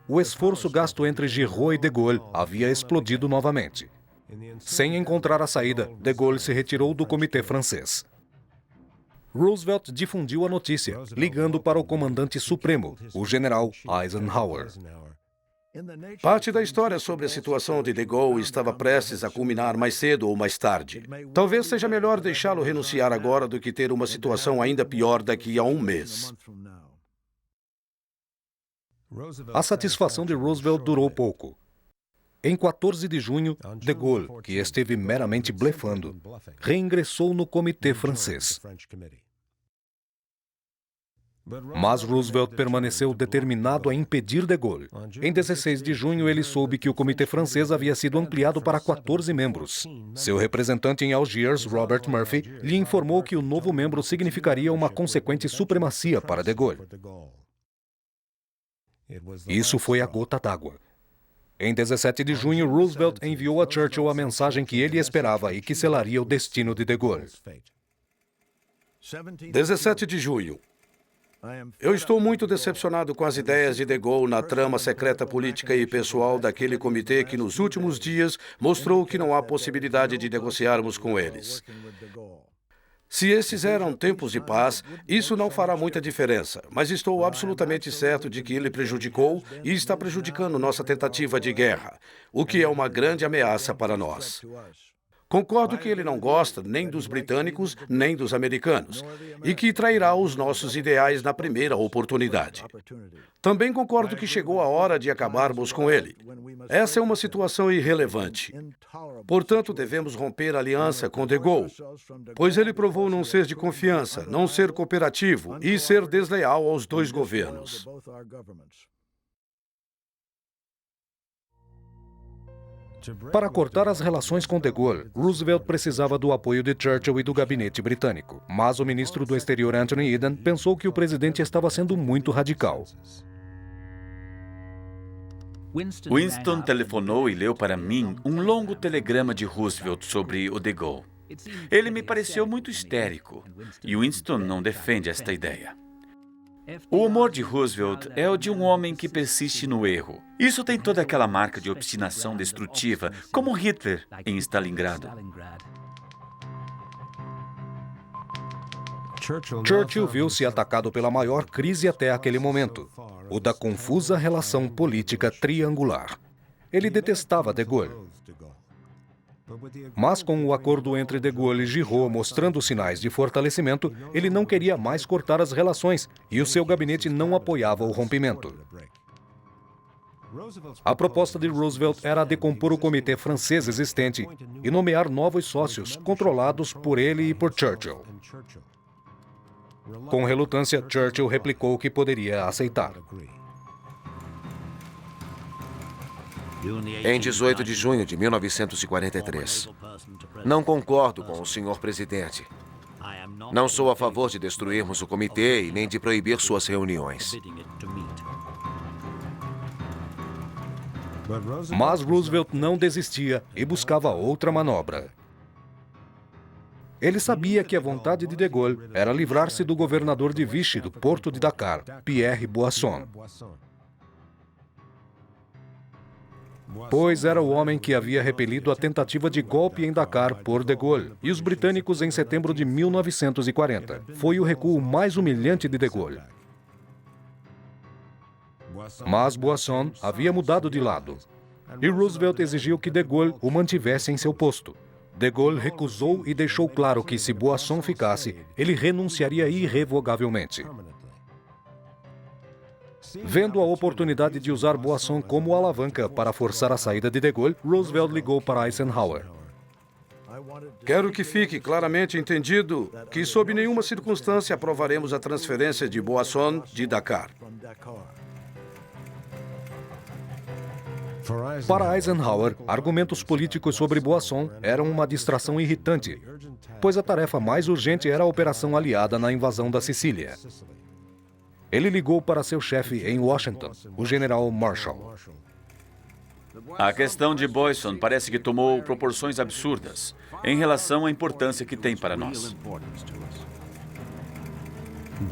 O esforço gasto entre Giraud e de Gaulle havia explodido novamente. Sem encontrar a saída, de Gaulle se retirou do comitê francês. Roosevelt difundiu a notícia, ligando para o comandante supremo, o general Eisenhower. Parte da história sobre a situação de Gaulle estava prestes a culminar mais cedo ou mais tarde. Talvez seja melhor deixá-lo renunciar agora do que ter uma situação ainda pior daqui a um mês. A satisfação de Roosevelt durou pouco. Em 14 de junho, de Gaulle, que esteve meramente blefando, reingressou no comitê francês. Mas Roosevelt permaneceu determinado a impedir de Gaulle. Em 16 de junho, ele soube que o comitê francês havia sido ampliado para 14 membros. Seu representante em Algiers, Robert Murphy, lhe informou que o novo membro significaria uma consequente supremacia para de Gaulle. Isso foi a gota d'água. Em 17 de junho, Roosevelt enviou a Churchill a mensagem que ele esperava e que selaria o destino de Gaulle. 17 de junho. Eu estou muito decepcionado com as ideias de Gaulle na trama secreta política e pessoal daquele comitê que nos últimos dias mostrou que não há possibilidade de negociarmos com eles. Se esses eram tempos de paz, isso não fará muita diferença, mas estou absolutamente certo de que ele prejudicou e está prejudicando nossa tentativa de guerra, o que é uma grande ameaça para nós. Concordo que ele não gosta nem dos britânicos, nem dos americanos, e que trairá os nossos ideais na primeira oportunidade. Também concordo que chegou a hora de acabarmos com ele. Essa é uma situação irrelevante. Portanto, devemos romper a aliança com de Gaulle, pois ele provou não ser de confiança, não ser cooperativo e ser desleal aos dois governos. Para cortar as relações com de Gaulle, Roosevelt precisava do apoio de Churchill e do gabinete britânico. Mas o ministro do Exterior, Anthony Eden, pensou que o presidente estava sendo muito radical. Winston telefonou e leu para mim um longo telegrama de Roosevelt sobre o de Gaulle. Ele me pareceu muito histérico, e Winston não defende esta ideia. O humor de Roosevelt é o de um homem que persiste no erro. Isso tem toda aquela marca de obstinação destrutiva, como Hitler em Stalingrado. Churchill viu-se atacado pela maior crise até aquele momento, o da confusa relação política triangular. Ele detestava de Gaulle. Mas com o acordo entre de Gaulle e Giraud mostrando sinais de fortalecimento, ele não queria mais cortar as relações e o seu gabinete não apoiava o rompimento. A proposta de Roosevelt era decompor o comitê francês existente e nomear novos sócios, controlados por ele e por Churchill. Com relutância, Churchill replicou que poderia aceitar. Em 18 de junho de 1943. Não concordo com o senhor presidente. Não sou a favor de destruirmos o comitê e nem de proibir suas reuniões. Mas Roosevelt não desistia e buscava outra manobra. Ele sabia que a vontade de Gaulle era livrar-se do governador de Vichy do porto de Dakar, Pierre Boisson. Pois era o homem que havia repelido a tentativa de golpe em Dakar por de Gaulle e os britânicos em setembro de 1940. Foi o recuo mais humilhante de Gaulle. Mas Boisson havia mudado de lado e Roosevelt exigiu que de Gaulle o mantivesse em seu posto. De Gaulle recusou e deixou claro que, se Boisson ficasse, ele renunciaria irrevogavelmente. Vendo a oportunidade de usar Boisson como alavanca para forçar a saída de Gaulle, Roosevelt ligou para Eisenhower. Quero que fique claramente entendido que, sob nenhuma circunstância, aprovaremos a transferência de Boisson de Dakar. Para Eisenhower, argumentos políticos sobre Boisson eram uma distração irritante, pois a tarefa mais urgente era a operação aliada na invasão da Sicília. Ele ligou para seu chefe em Washington, o general Marshall. A questão de Boyson parece que tomou proporções absurdas em relação à importância que tem para nós.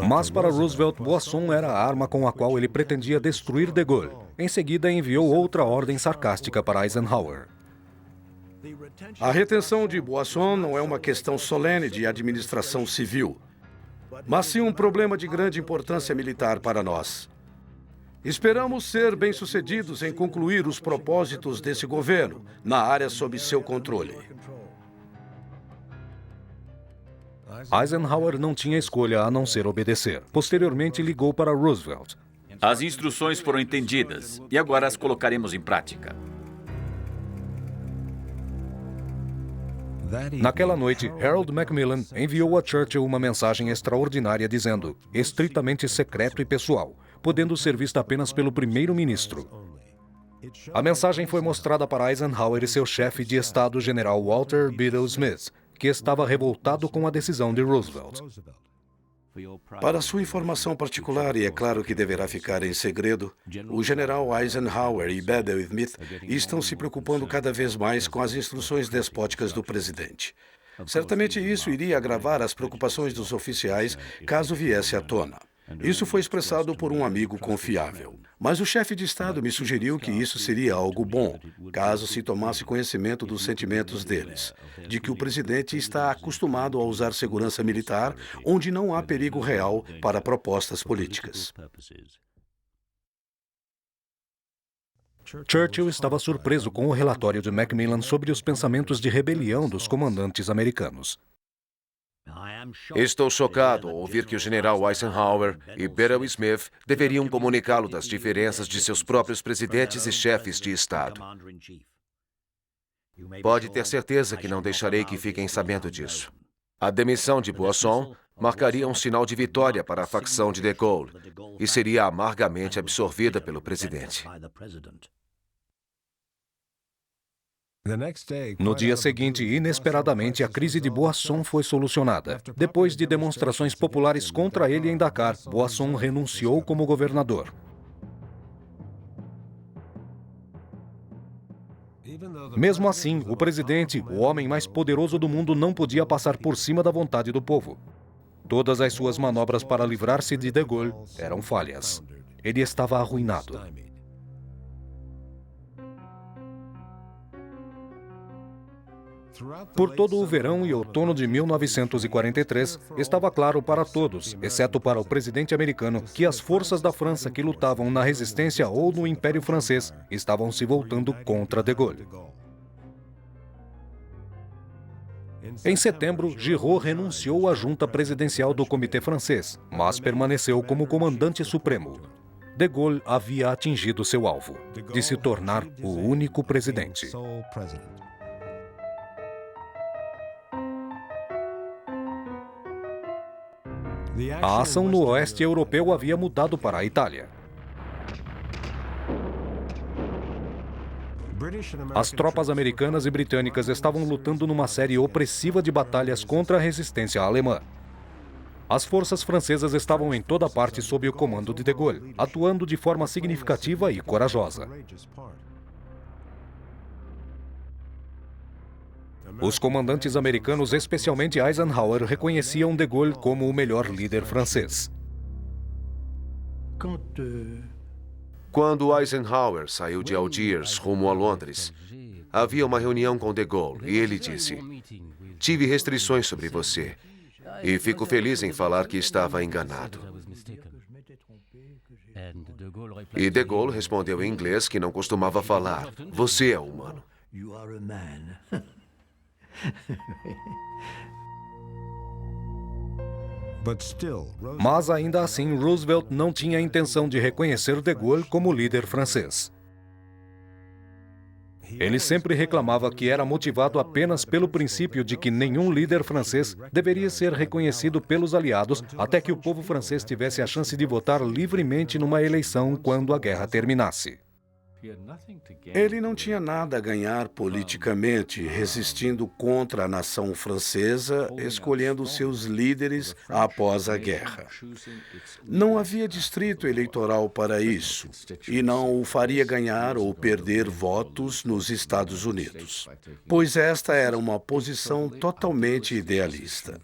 Mas para Roosevelt, Boisson era a arma com a qual ele pretendia destruir de Gaulle. Em seguida, enviou outra ordem sarcástica para Eisenhower. A retenção de Boisson não é uma questão solene de administração civil, mas sim um problema de grande importância militar para nós. Esperamos ser bem-sucedidos em concluir os propósitos desse governo na área sob seu controle. Eisenhower não tinha escolha a não ser obedecer. Posteriormente, ligou para Roosevelt. As instruções foram entendidas e agora as colocaremos em prática. Naquela noite, Harold Macmillan enviou a Churchill uma mensagem extraordinária dizendo, estritamente secreto e pessoal, podendo ser vista apenas pelo primeiro-ministro. A mensagem foi mostrada para Eisenhower e seu chefe de Estado, general Walter Bedell Smith, que estava revoltado com a decisão de Roosevelt. Para sua informação particular, e é claro que deverá ficar em segredo, o general Eisenhower e Bedell Smith estão se preocupando cada vez mais com as instruções despóticas do presidente. Certamente isso iria agravar as preocupações dos oficiais caso viesse à tona. Isso foi expressado por um amigo confiável. Mas o chefe de Estado me sugeriu que isso seria algo bom, caso se tomasse conhecimento dos sentimentos deles, de que o presidente está acostumado a usar segurança militar onde não há perigo real para propostas políticas. Churchill estava surpreso com o relatório de Macmillan sobre os pensamentos de rebelião dos comandantes americanos. Estou chocado ao ouvir que o general Eisenhower e Bedell Smith deveriam comunicá-lo das diferenças de seus próprios presidentes e chefes de Estado. Pode ter certeza que não deixarei que fiquem sabendo disso. A demissão de Boisson marcaria um sinal de vitória para a facção de de Gaulle e seria amargamente absorvida pelo presidente. No dia seguinte, inesperadamente, a crise de Boisson foi solucionada. Depois de demonstrações populares contra ele em Dakar, Boisson renunciou como governador. Mesmo assim, o presidente, o homem mais poderoso do mundo, não podia passar por cima da vontade do povo. Todas as suas manobras para livrar-se de Gaulle eram falhas. Ele estava arruinado. Por todo o verão e outono de 1943, estava claro para todos, exceto para o presidente americano, que as forças da França que lutavam na resistência ou no Império Francês estavam se voltando contra de Gaulle. Em setembro, Giraud renunciou à junta presidencial do Comitê Francês, mas permaneceu como comandante supremo. De Gaulle havia atingido seu alvo, de se tornar o único presidente. A ação no oeste europeu havia mudado para a Itália. As tropas americanas e britânicas estavam lutando numa série opressiva de batalhas contra a resistência alemã. As forças francesas estavam em toda parte sob o comando de Gaulle, atuando de forma significativa e corajosa. Os comandantes americanos, especialmente Eisenhower, reconheciam de Gaulle como o melhor líder francês. Quando Eisenhower saiu de Algiers rumo a Londres, havia uma reunião com de Gaulle e ele disse: "Tive restrições sobre você e fico feliz em falar que estava enganado." E de Gaulle respondeu em inglês que não costumava falar: "Você é humano." Mas ainda assim, Roosevelt não tinha a intenção de reconhecer de Gaulle como líder francês. Ele sempre reclamava que era motivado apenas pelo princípio de que nenhum líder francês deveria ser reconhecido pelos aliados até que o povo francês tivesse a chance de votar livremente numa eleição quando a guerra terminasse. Ele não tinha nada a ganhar politicamente, resistindo contra a nação francesa, escolhendo seus líderes após a guerra. Não havia distrito eleitoral para isso, e não o faria ganhar ou perder votos nos Estados Unidos, pois esta era uma posição totalmente idealista.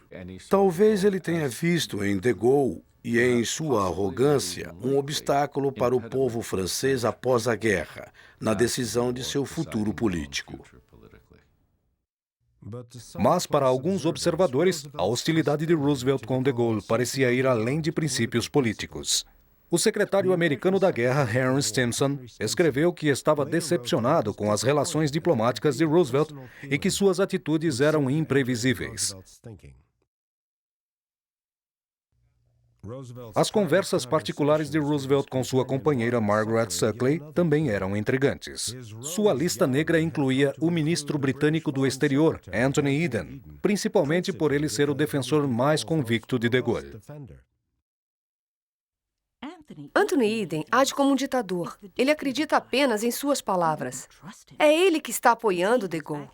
Talvez ele tenha visto em De Gaulle e em sua arrogância um obstáculo para o povo francês após a guerra, na decisão de seu futuro político. Mas, para alguns observadores, a hostilidade de Roosevelt com De Gaulle parecia ir além de princípios políticos. O secretário americano da guerra, Henry Stimson, escreveu que estava decepcionado com as relações diplomáticas de Roosevelt e que suas atitudes eram imprevisíveis. As conversas particulares de Roosevelt com sua companheira Margaret Suckley também eram intrigantes. Sua lista negra incluía o ministro britânico do exterior, Anthony Eden, principalmente por ele ser o defensor mais convicto de De Gaulle. Anthony Eden age como um ditador. Ele acredita apenas em suas palavras. É ele que está apoiando De Gaulle.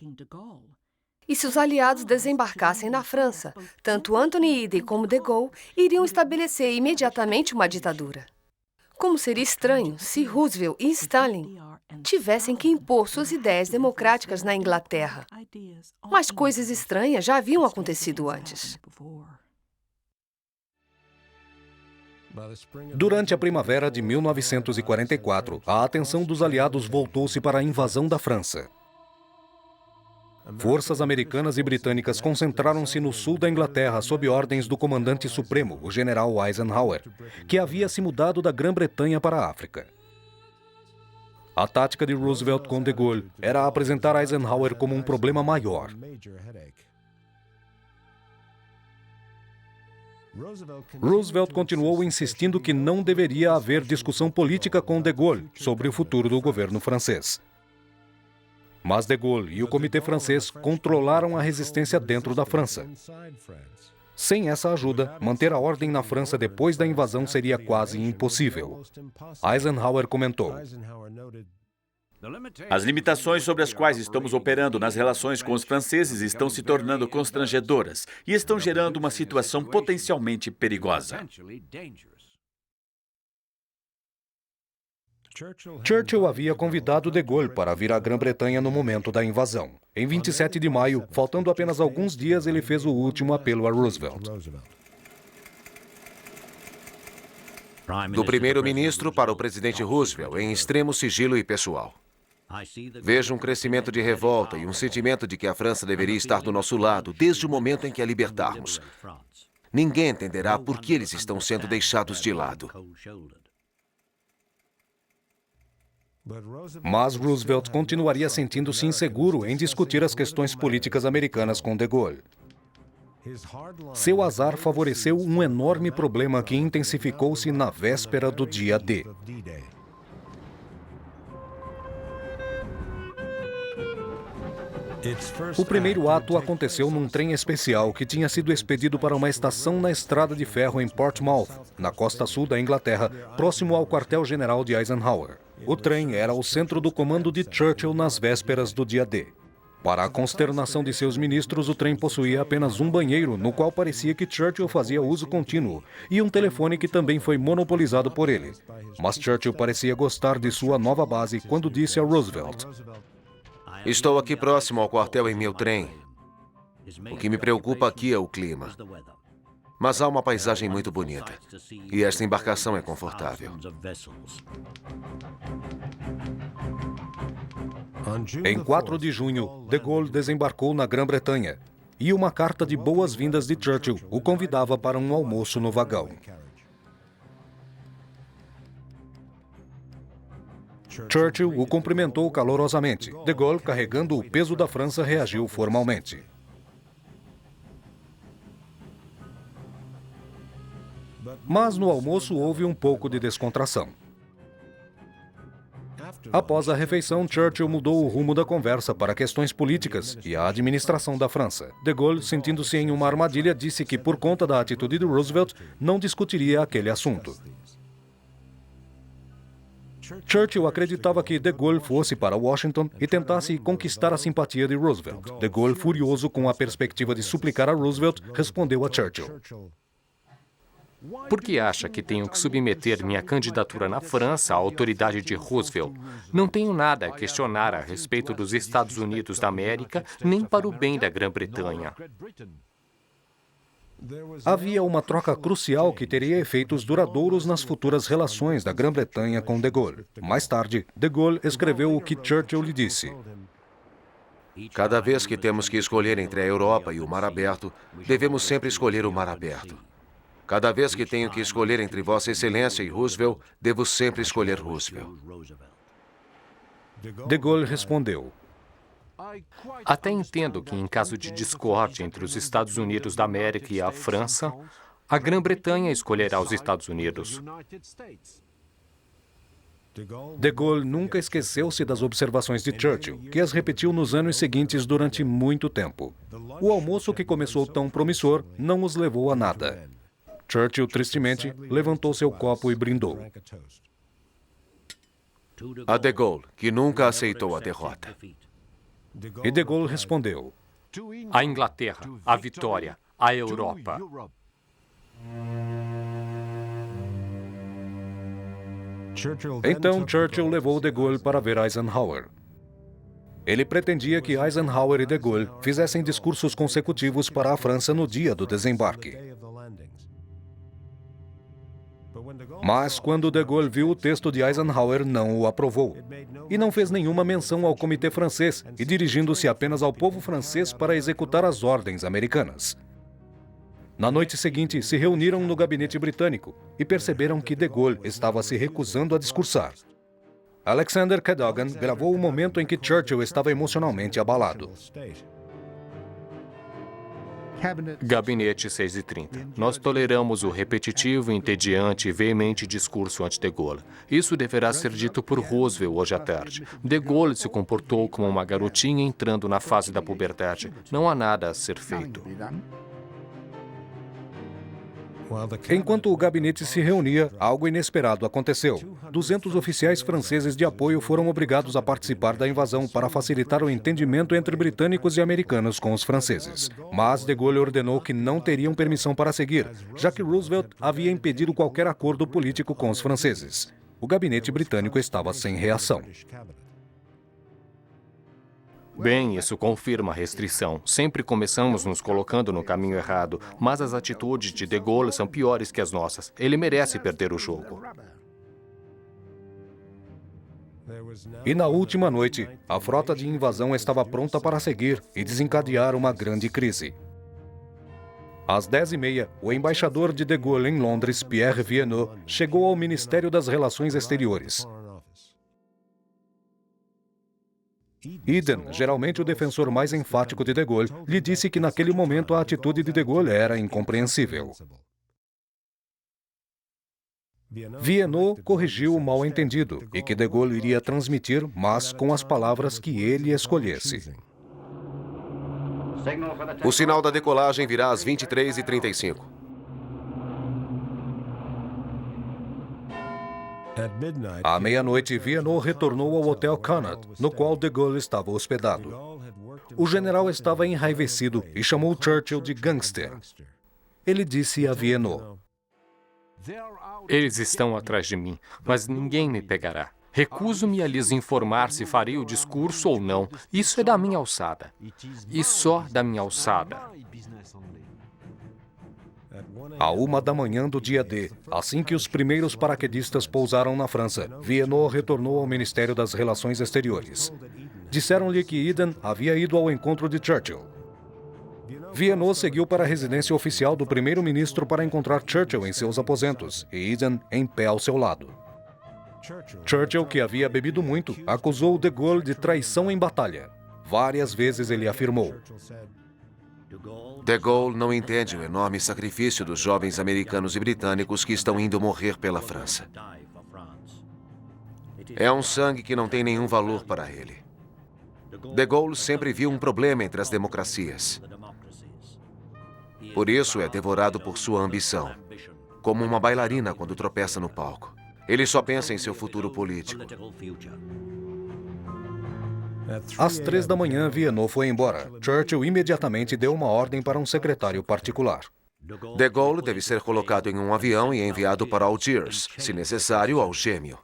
E se os aliados desembarcassem na França, tanto Anthony Eden como De Gaulle iriam estabelecer imediatamente uma ditadura. Como seria estranho se Roosevelt e Stalin tivessem que impor suas ideias democráticas na Inglaterra. Mas coisas estranhas já haviam acontecido antes. Durante a primavera de 1944, a atenção dos aliados voltou-se para a invasão da França. Forças americanas e britânicas concentraram-se no sul da Inglaterra sob ordens do comandante supremo, o general Eisenhower, que havia se mudado da Grã-Bretanha para a África. A tática de Roosevelt com De Gaulle era apresentar Eisenhower como um problema maior. Roosevelt continuou insistindo que não deveria haver discussão política com De Gaulle sobre o futuro do governo francês. Mas De Gaulle e o Comitê Francês controlaram a resistência dentro da França. Sem essa ajuda, manter a ordem na França depois da invasão seria quase impossível. Eisenhower comentou: As limitações sobre as quais estamos operando nas relações com os franceses estão se tornando constrangedoras e estão gerando uma situação potencialmente perigosa. Churchill havia convidado De Gaulle para vir à Grã-Bretanha no momento da invasão. Em 27 de maio, faltando apenas alguns dias, ele fez o último apelo a Roosevelt. Do primeiro-ministro para o presidente Roosevelt, em extremo sigilo e pessoal. Vejo um crescimento de revolta e um sentimento de que a França deveria estar do nosso lado desde o momento em que a libertarmos. Ninguém entenderá por que eles estão sendo deixados de lado. Mas Roosevelt continuaria sentindo-se inseguro em discutir as questões políticas americanas com De Gaulle. Seu azar favoreceu um enorme problema que intensificou-se na véspera do dia D. O primeiro ato aconteceu num trem especial que tinha sido expedido para uma estação na estrada de ferro em Portsmouth, na costa sul da Inglaterra, próximo ao quartel-general de Eisenhower. O trem era o centro do comando de Churchill nas vésperas do dia D. Para a consternação de seus ministros, o trem possuía apenas um banheiro, no qual parecia que Churchill fazia uso contínuo, e um telefone que também foi monopolizado por ele. Mas Churchill parecia gostar de sua nova base quando disse a Roosevelt: Estou aqui próximo ao quartel em meu trem. O que me preocupa aqui é o clima. Mas há uma paisagem muito bonita. E esta embarcação é confortável. Em 4 de junho, De Gaulle desembarcou na Grã-Bretanha e uma carta de boas-vindas de Churchill o convidava para um almoço no vagão. Churchill o cumprimentou calorosamente. De Gaulle, carregando o peso da França, reagiu formalmente. Mas no almoço houve um pouco de descontração. Após a refeição, Churchill mudou o rumo da conversa para questões políticas e a administração da França. De Gaulle, sentindo-se em uma armadilha, disse que, por conta da atitude de Roosevelt, não discutiria aquele assunto. Churchill acreditava que de Gaulle fosse para Washington e tentasse conquistar a simpatia de Roosevelt. De Gaulle, furioso com a perspectiva de suplicar a Roosevelt, respondeu a Churchill: Por que acha que tenho que submeter minha candidatura na França à autoridade de Roosevelt? Não tenho nada a questionar a respeito dos Estados Unidos da América, nem para o bem da Grã-Bretanha. Havia uma troca crucial que teria efeitos duradouros nas futuras relações da Grã-Bretanha com de Gaulle. Mais tarde, de Gaulle escreveu o que Churchill lhe disse: Cada vez que temos que escolher entre a Europa e o Mar Aberto, devemos sempre escolher o Mar Aberto. Cada vez que tenho que escolher entre Vossa Excelência e Roosevelt, devo sempre escolher Roosevelt. De Gaulle respondeu: Até entendo que, em caso de discórdia entre os Estados Unidos da América e a França, a Grã-Bretanha escolherá os Estados Unidos. De Gaulle nunca esqueceu-se das observações de Churchill, que as repetiu nos anos seguintes durante muito tempo. O almoço, que começou tão promissor, não os levou a nada. Churchill, tristemente, levantou seu copo e brindou. A de Gaulle, que nunca aceitou a derrota. E de Gaulle respondeu: A Inglaterra, a vitória, a Europa. Então Churchill levou de Gaulle para ver Eisenhower. Ele pretendia que Eisenhower e de Gaulle fizessem discursos consecutivos para a França no dia do desembarque. Mas quando de Gaulle viu o texto de Eisenhower, não o aprovou. E não fez nenhuma menção ao comitê francês, e dirigindo-se apenas ao povo francês para executar as ordens americanas. Na noite seguinte, se reuniram no gabinete britânico e perceberam que de Gaulle estava se recusando a discursar. Alexander Cadogan gravou o momento em que Churchill estava emocionalmente abalado. Gabinete 6h30. Nós toleramos o repetitivo, entediante e veemente discurso ante de Gaulle. Isso deverá ser dito por Roosevelt hoje à tarde. De Gaulle se comportou como uma garotinha entrando na fase da puberdade. Não há nada a ser feito. Enquanto o gabinete se reunia, algo inesperado aconteceu. 200 oficiais franceses de apoio foram obrigados a participar da invasão para facilitar o entendimento entre britânicos e americanos com os franceses. Mas de Gaulle ordenou que não teriam permissão para seguir, já que Roosevelt havia impedido qualquer acordo político com os franceses. O gabinete britânico estava sem reação. Bem, isso confirma a restrição. Sempre começamos nos colocando no caminho errado, mas as atitudes de Gaulle são piores que as nossas. Ele merece perder o jogo. E na última noite, a frota de invasão estava pronta para seguir e desencadear uma grande crise. Às 10h30, o embaixador de Gaulle em Londres, Pierre Vienneau, chegou ao Ministério das Relações Exteriores. Eden, geralmente o defensor mais enfático de Gaulle, lhe disse que naquele momento a atitude de Gaulle era incompreensível. Vienneau corrigiu o mal-entendido e que de Gaulle iria transmitir, mas com as palavras que ele escolhesse. O sinal da decolagem virá às 23h35. À meia-noite, Vienneau retornou ao Hotel Connaught, no qual de Gaulle estava hospedado. O general estava enraivecido e chamou Churchill de gangster. Ele disse a Vienneau: Eles estão atrás de mim, mas ninguém me pegará. Recuso-me a lhes informar se farei o discurso ou não. Isso é da minha alçada. E só da minha alçada. À 1h do dia D, assim que os primeiros paraquedistas pousaram na França, Vienneau retornou ao Ministério das Relações Exteriores. Disseram-lhe que Eden havia ido ao encontro de Churchill. Vienneau seguiu para a residência oficial do primeiro-ministro para encontrar Churchill em seus aposentos e Eden em pé ao seu lado. Churchill, que havia bebido muito, acusou de Gaulle de traição em batalha. Várias vezes ele afirmou: De Gaulle não entende o enorme sacrifício dos jovens americanos e britânicos que estão indo morrer pela França. É um sangue que não tem nenhum valor para ele. De Gaulle sempre viu um problema entre as democracias. Por isso é devorado por sua ambição, como uma bailarina quando tropeça no palco. Ele só pensa em seu futuro político. Às 3 da manhã, Vienot foi embora. Churchill imediatamente deu uma ordem para um secretário particular. De Gaulle deve ser colocado em um avião e enviado para Algiers, se necessário, ao Gêmeo.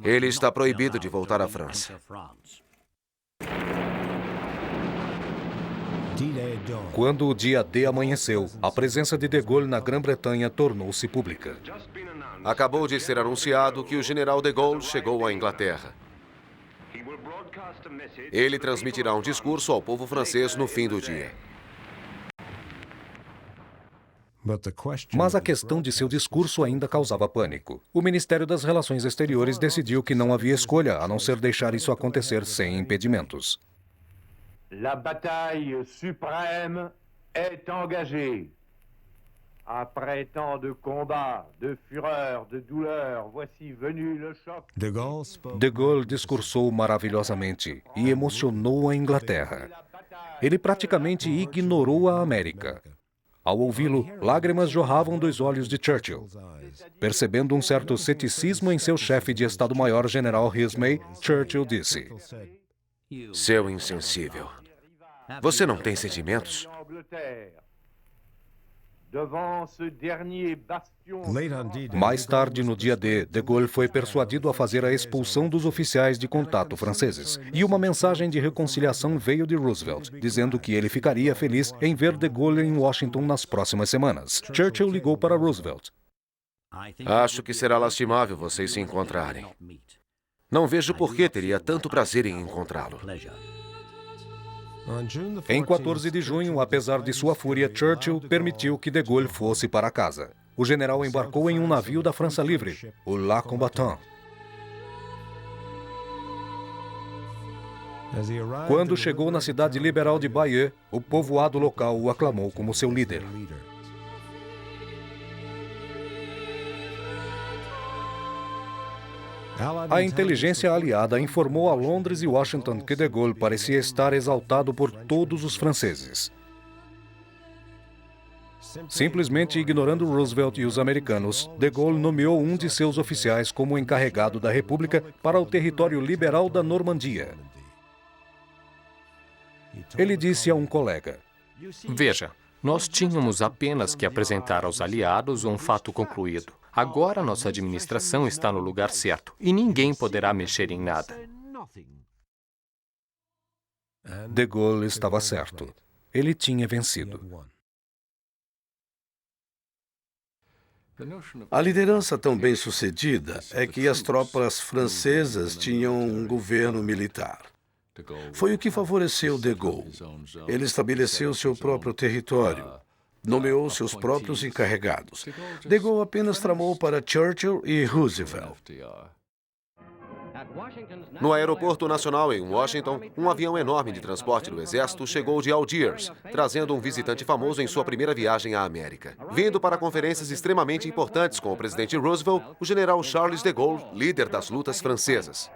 Ele está proibido de voltar à França. Quando o dia D amanheceu, a presença de Gaulle na Grã-Bretanha tornou-se pública. Acabou de ser anunciado que o general de Gaulle chegou à Inglaterra. Ele transmitirá um discurso ao povo francês no fim do dia. Mas a questão de seu discurso ainda causava pânico. O Ministério das Relações Exteriores decidiu que não havia escolha a não ser deixar isso acontecer sem impedimentos. La bataille suprême est engagée. Après tant de combats, de fureur, de douleur, voici venu le choc. De Gaulle discursou maravilhosamente e emocionou a Inglaterra. Ele praticamente ignorou a América. Ao ouvi-lo, lágrimas jorravam dos olhos de Churchill. Percebendo um certo ceticismo em seu chefe de Estado-Maior, General Rhys-May, Churchill disse: Seu insensível, você não tem sentimentos? Mais tarde, no dia D, de Gaulle foi persuadido a fazer a expulsão dos oficiais de contato franceses. E uma mensagem de reconciliação veio de Roosevelt, dizendo que ele ficaria feliz em ver de Gaulle em Washington nas próximas semanas. Churchill ligou para Roosevelt. Acho que será lastimável vocês se encontrarem. Não vejo por que teria tanto prazer em encontrá-lo. Em 14 de junho, apesar de sua fúria, Churchill permitiu que de Gaulle fosse para casa. O general embarcou em um navio da França Livre, o La Combattant. Quando chegou na cidade liberal de Bayeux, o povoado local o aclamou como seu líder. A inteligência aliada informou a Londres e Washington que de Gaulle parecia estar exaltado por todos os franceses. Simplesmente ignorando Roosevelt e os americanos, de Gaulle nomeou um de seus oficiais como encarregado da República para o território liberal da Normandia. Ele disse a um colega: Veja, nós tínhamos apenas que apresentar aos aliados um fato concluído. Agora nossa administração está no lugar certo e ninguém poderá mexer em nada. De Gaulle estava certo. Ele tinha vencido. A liderança tão bem-sucedida é que as tropas francesas tinham um governo militar. Foi o que favoreceu de Gaulle. Ele estabeleceu seu próprio território. Nomeou seus próprios encarregados. De Gaulle apenas tramou para Churchill e Roosevelt. No aeroporto nacional em Washington, um avião enorme de transporte do exército chegou de Algiers, trazendo um visitante famoso em sua primeira viagem à América. Vindo para conferências extremamente importantes com o presidente Roosevelt, o general Charles de Gaulle, líder das lutas francesas.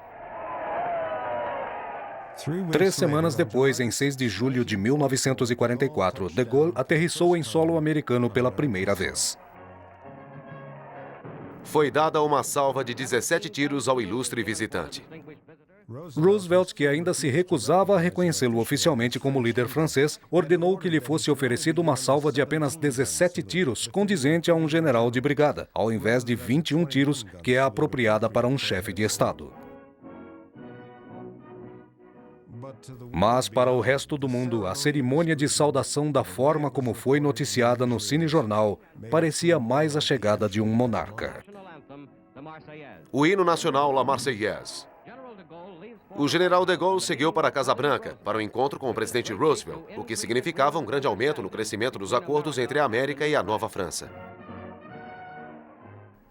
3 semanas depois, em 6 de julho de 1944, de Gaulle aterrissou em solo americano pela primeira vez. Foi dada uma salva de 17 tiros ao ilustre visitante. Roosevelt, que ainda se recusava a reconhecê-lo oficialmente como líder francês, ordenou que lhe fosse oferecida uma salva de apenas 17 tiros, condizente a um general de brigada, ao invés de 21 tiros, que é apropriada para um chefe de Estado. Mas, para o resto do mundo, a cerimônia de saudação, da forma como foi noticiada no cinejornal, parecia mais a chegada de um monarca. O hino nacional La Marseillaise. O general de Gaulle seguiu para a Casa Branca, para o encontro com o presidente Roosevelt, o que significava um grande aumento no crescimento dos acordos entre a América e a Nova França.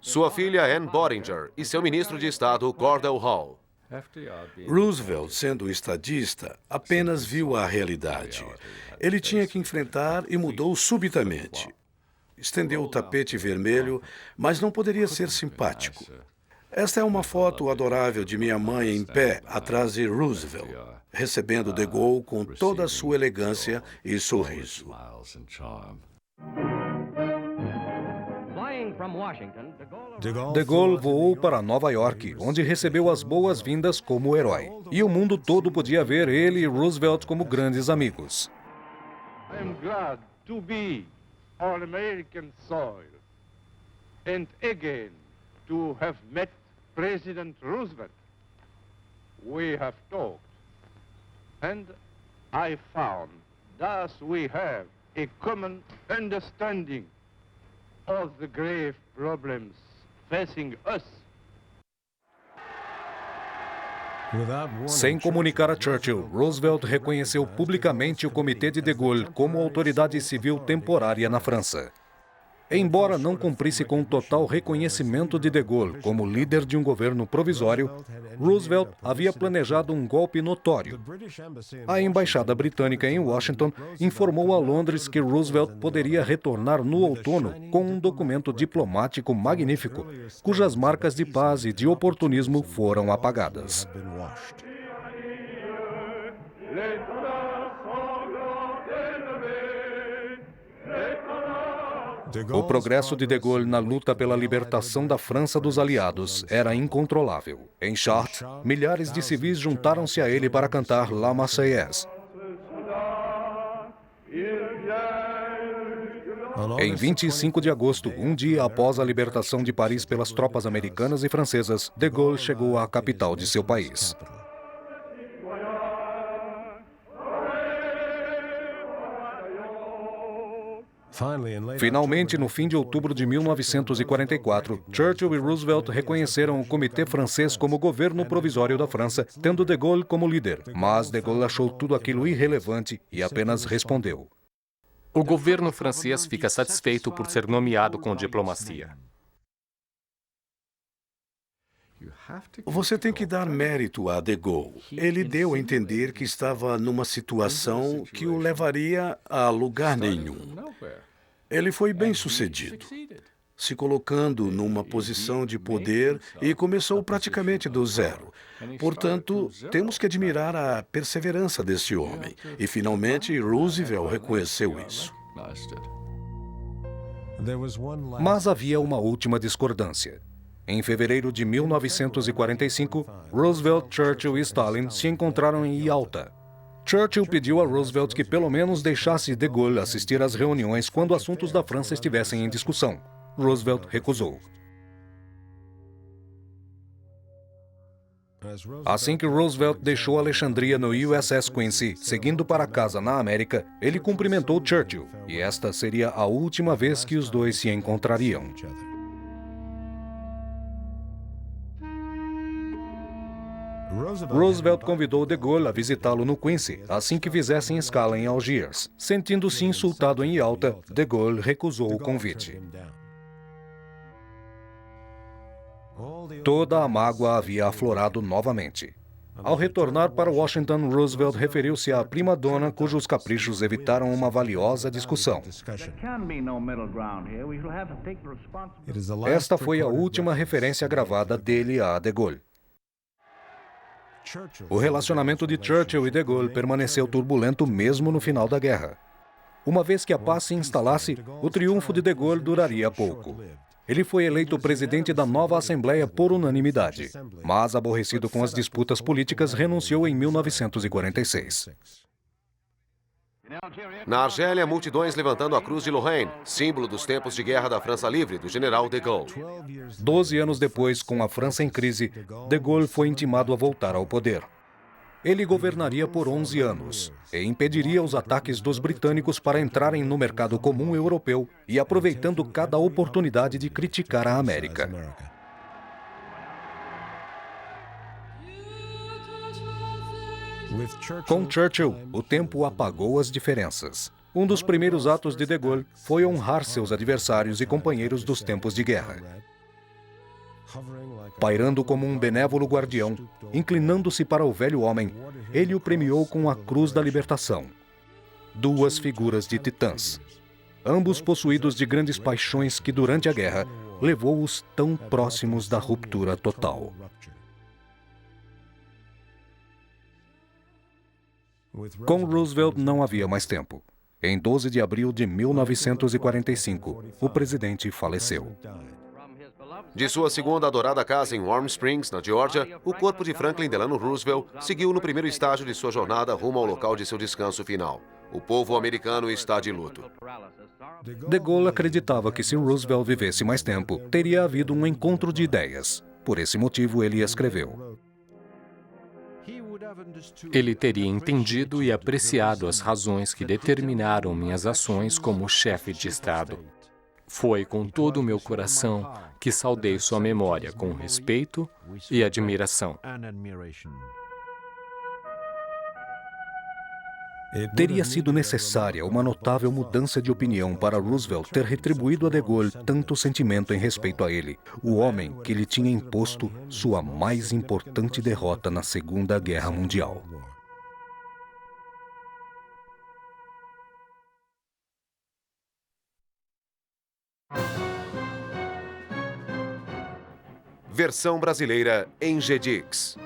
Sua filha Anne Bottinger e seu ministro de Estado, Cordell Hull. Roosevelt, sendo estadista, apenas viu a realidade. Ele tinha que enfrentar e mudou subitamente. Estendeu o tapete vermelho, mas não poderia ser simpático. Esta é uma foto adorável de minha mãe em pé, atrás de Roosevelt, recebendo de Gaulle com toda a sua elegância e sorriso. De Gaulle voou para Nova York, onde recebeu as boas-vindas como herói. E o mundo todo podia ver ele e Roosevelt como grandes amigos. I am glad to be on American soil and again to have met President Roosevelt. We have talked and I found thus we have a common understanding of the grave problems facing us. Sem comunicar a Churchill, Roosevelt reconheceu publicamente o Comitê de Gaulle como autoridade civil temporária na França. Embora não cumprisse com o total reconhecimento de Gaulle como líder de um governo provisório, Roosevelt havia planejado um golpe notório. A embaixada britânica em Washington informou a Londres que Roosevelt poderia retornar no outono com um documento diplomático magnífico, cujas marcas de paz e de oportunismo foram apagadas. O progresso de Gaulle na luta pela libertação da França dos aliados era incontrolável. Em Chartres, milhares de civis juntaram-se a ele para cantar La Marseillaise. Em 25 de agosto, um dia após a libertação de Paris pelas tropas americanas e francesas, de Gaulle chegou à capital de seu país. Finalmente, no fim de outubro de 1944, Churchill e Roosevelt reconheceram o Comitê Francês como governo provisório da França, tendo de Gaulle como líder. Mas de Gaulle achou tudo aquilo irrelevante e apenas respondeu: O governo francês fica satisfeito por ser nomeado com diplomacia. Você tem que dar mérito a de Gaulle. Ele deu a entender que estava numa situação que o levaria a lugar nenhum. Ele foi bem-sucedido, se colocando numa posição de poder e começou praticamente do zero. Portanto, temos que admirar a perseverança desse homem. E, finalmente, Roosevelt reconheceu isso. Mas havia uma última discordância. Em fevereiro de 1945, Roosevelt, Churchill e Stalin se encontraram em Yalta. Churchill pediu a Roosevelt que pelo menos deixasse de Gaulle assistir às reuniões quando assuntos da França estivessem em discussão. Roosevelt recusou. Assim que Roosevelt deixou Alexandria no USS Quincy, seguindo para casa na América, ele cumprimentou Churchill, e esta seria a última vez que os dois se encontrariam. Roosevelt convidou de Gaulle a visitá-lo no Quincy, assim que fizessem escala em Algiers. Sentindo-se insultado em Yalta, de Gaulle recusou o convite. Toda a mágoa havia aflorado novamente. Ao retornar para Washington, Roosevelt referiu-se à prima-dona cujos caprichos evitaram uma valiosa discussão. Esta foi a última referência gravada dele a de Gaulle. O relacionamento de Churchill e de Gaulle permaneceu turbulento mesmo no final da guerra. Uma vez que a paz se instalasse, o triunfo de Gaulle duraria pouco. Ele foi eleito presidente da nova Assembleia por unanimidade, mas, aborrecido com as disputas políticas, renunciou em 1946. Na Argélia, multidões levantando a Cruz de Lorraine, símbolo dos tempos de guerra da França Livre, do general de Gaulle. 12 anos depois, com a França em crise, de Gaulle foi intimado a voltar ao poder. Ele governaria por 11 anos e impediria os ataques dos britânicos para entrarem no mercado comum europeu e aproveitando cada oportunidade de criticar a América. Com Churchill, o tempo apagou as diferenças. Um dos primeiros atos de Gaulle foi honrar seus adversários e companheiros dos tempos de guerra. Pairando como um benévolo guardião, inclinando-se para o velho homem, ele o premiou com a Cruz da Libertação. Duas figuras de titãs, ambos possuídos de grandes paixões que, durante a guerra, levou-os tão próximos da ruptura total. Com Roosevelt não havia mais tempo. Em 12 de abril de 1945, o presidente faleceu. De sua segunda adorada casa em Warm Springs, na Geórgia, o corpo de Franklin Delano Roosevelt seguiu no primeiro estágio de sua jornada rumo ao local de seu descanso final. O povo americano está de luto. De Gaulle acreditava que se Roosevelt vivesse mais tempo, teria havido um encontro de ideias. Por esse motivo, ele escreveu: Ele teria entendido e apreciado as razões que determinaram minhas ações como chefe de Estado. Foi com todo o meu coração que saudei sua memória com respeito e admiração. Teria sido necessária uma notável mudança de opinião para Roosevelt ter retribuído a de Gaulle tanto sentimento em respeito a ele, o homem que lhe tinha imposto sua mais importante derrota na Segunda Guerra Mundial. Versão brasileira em GDix.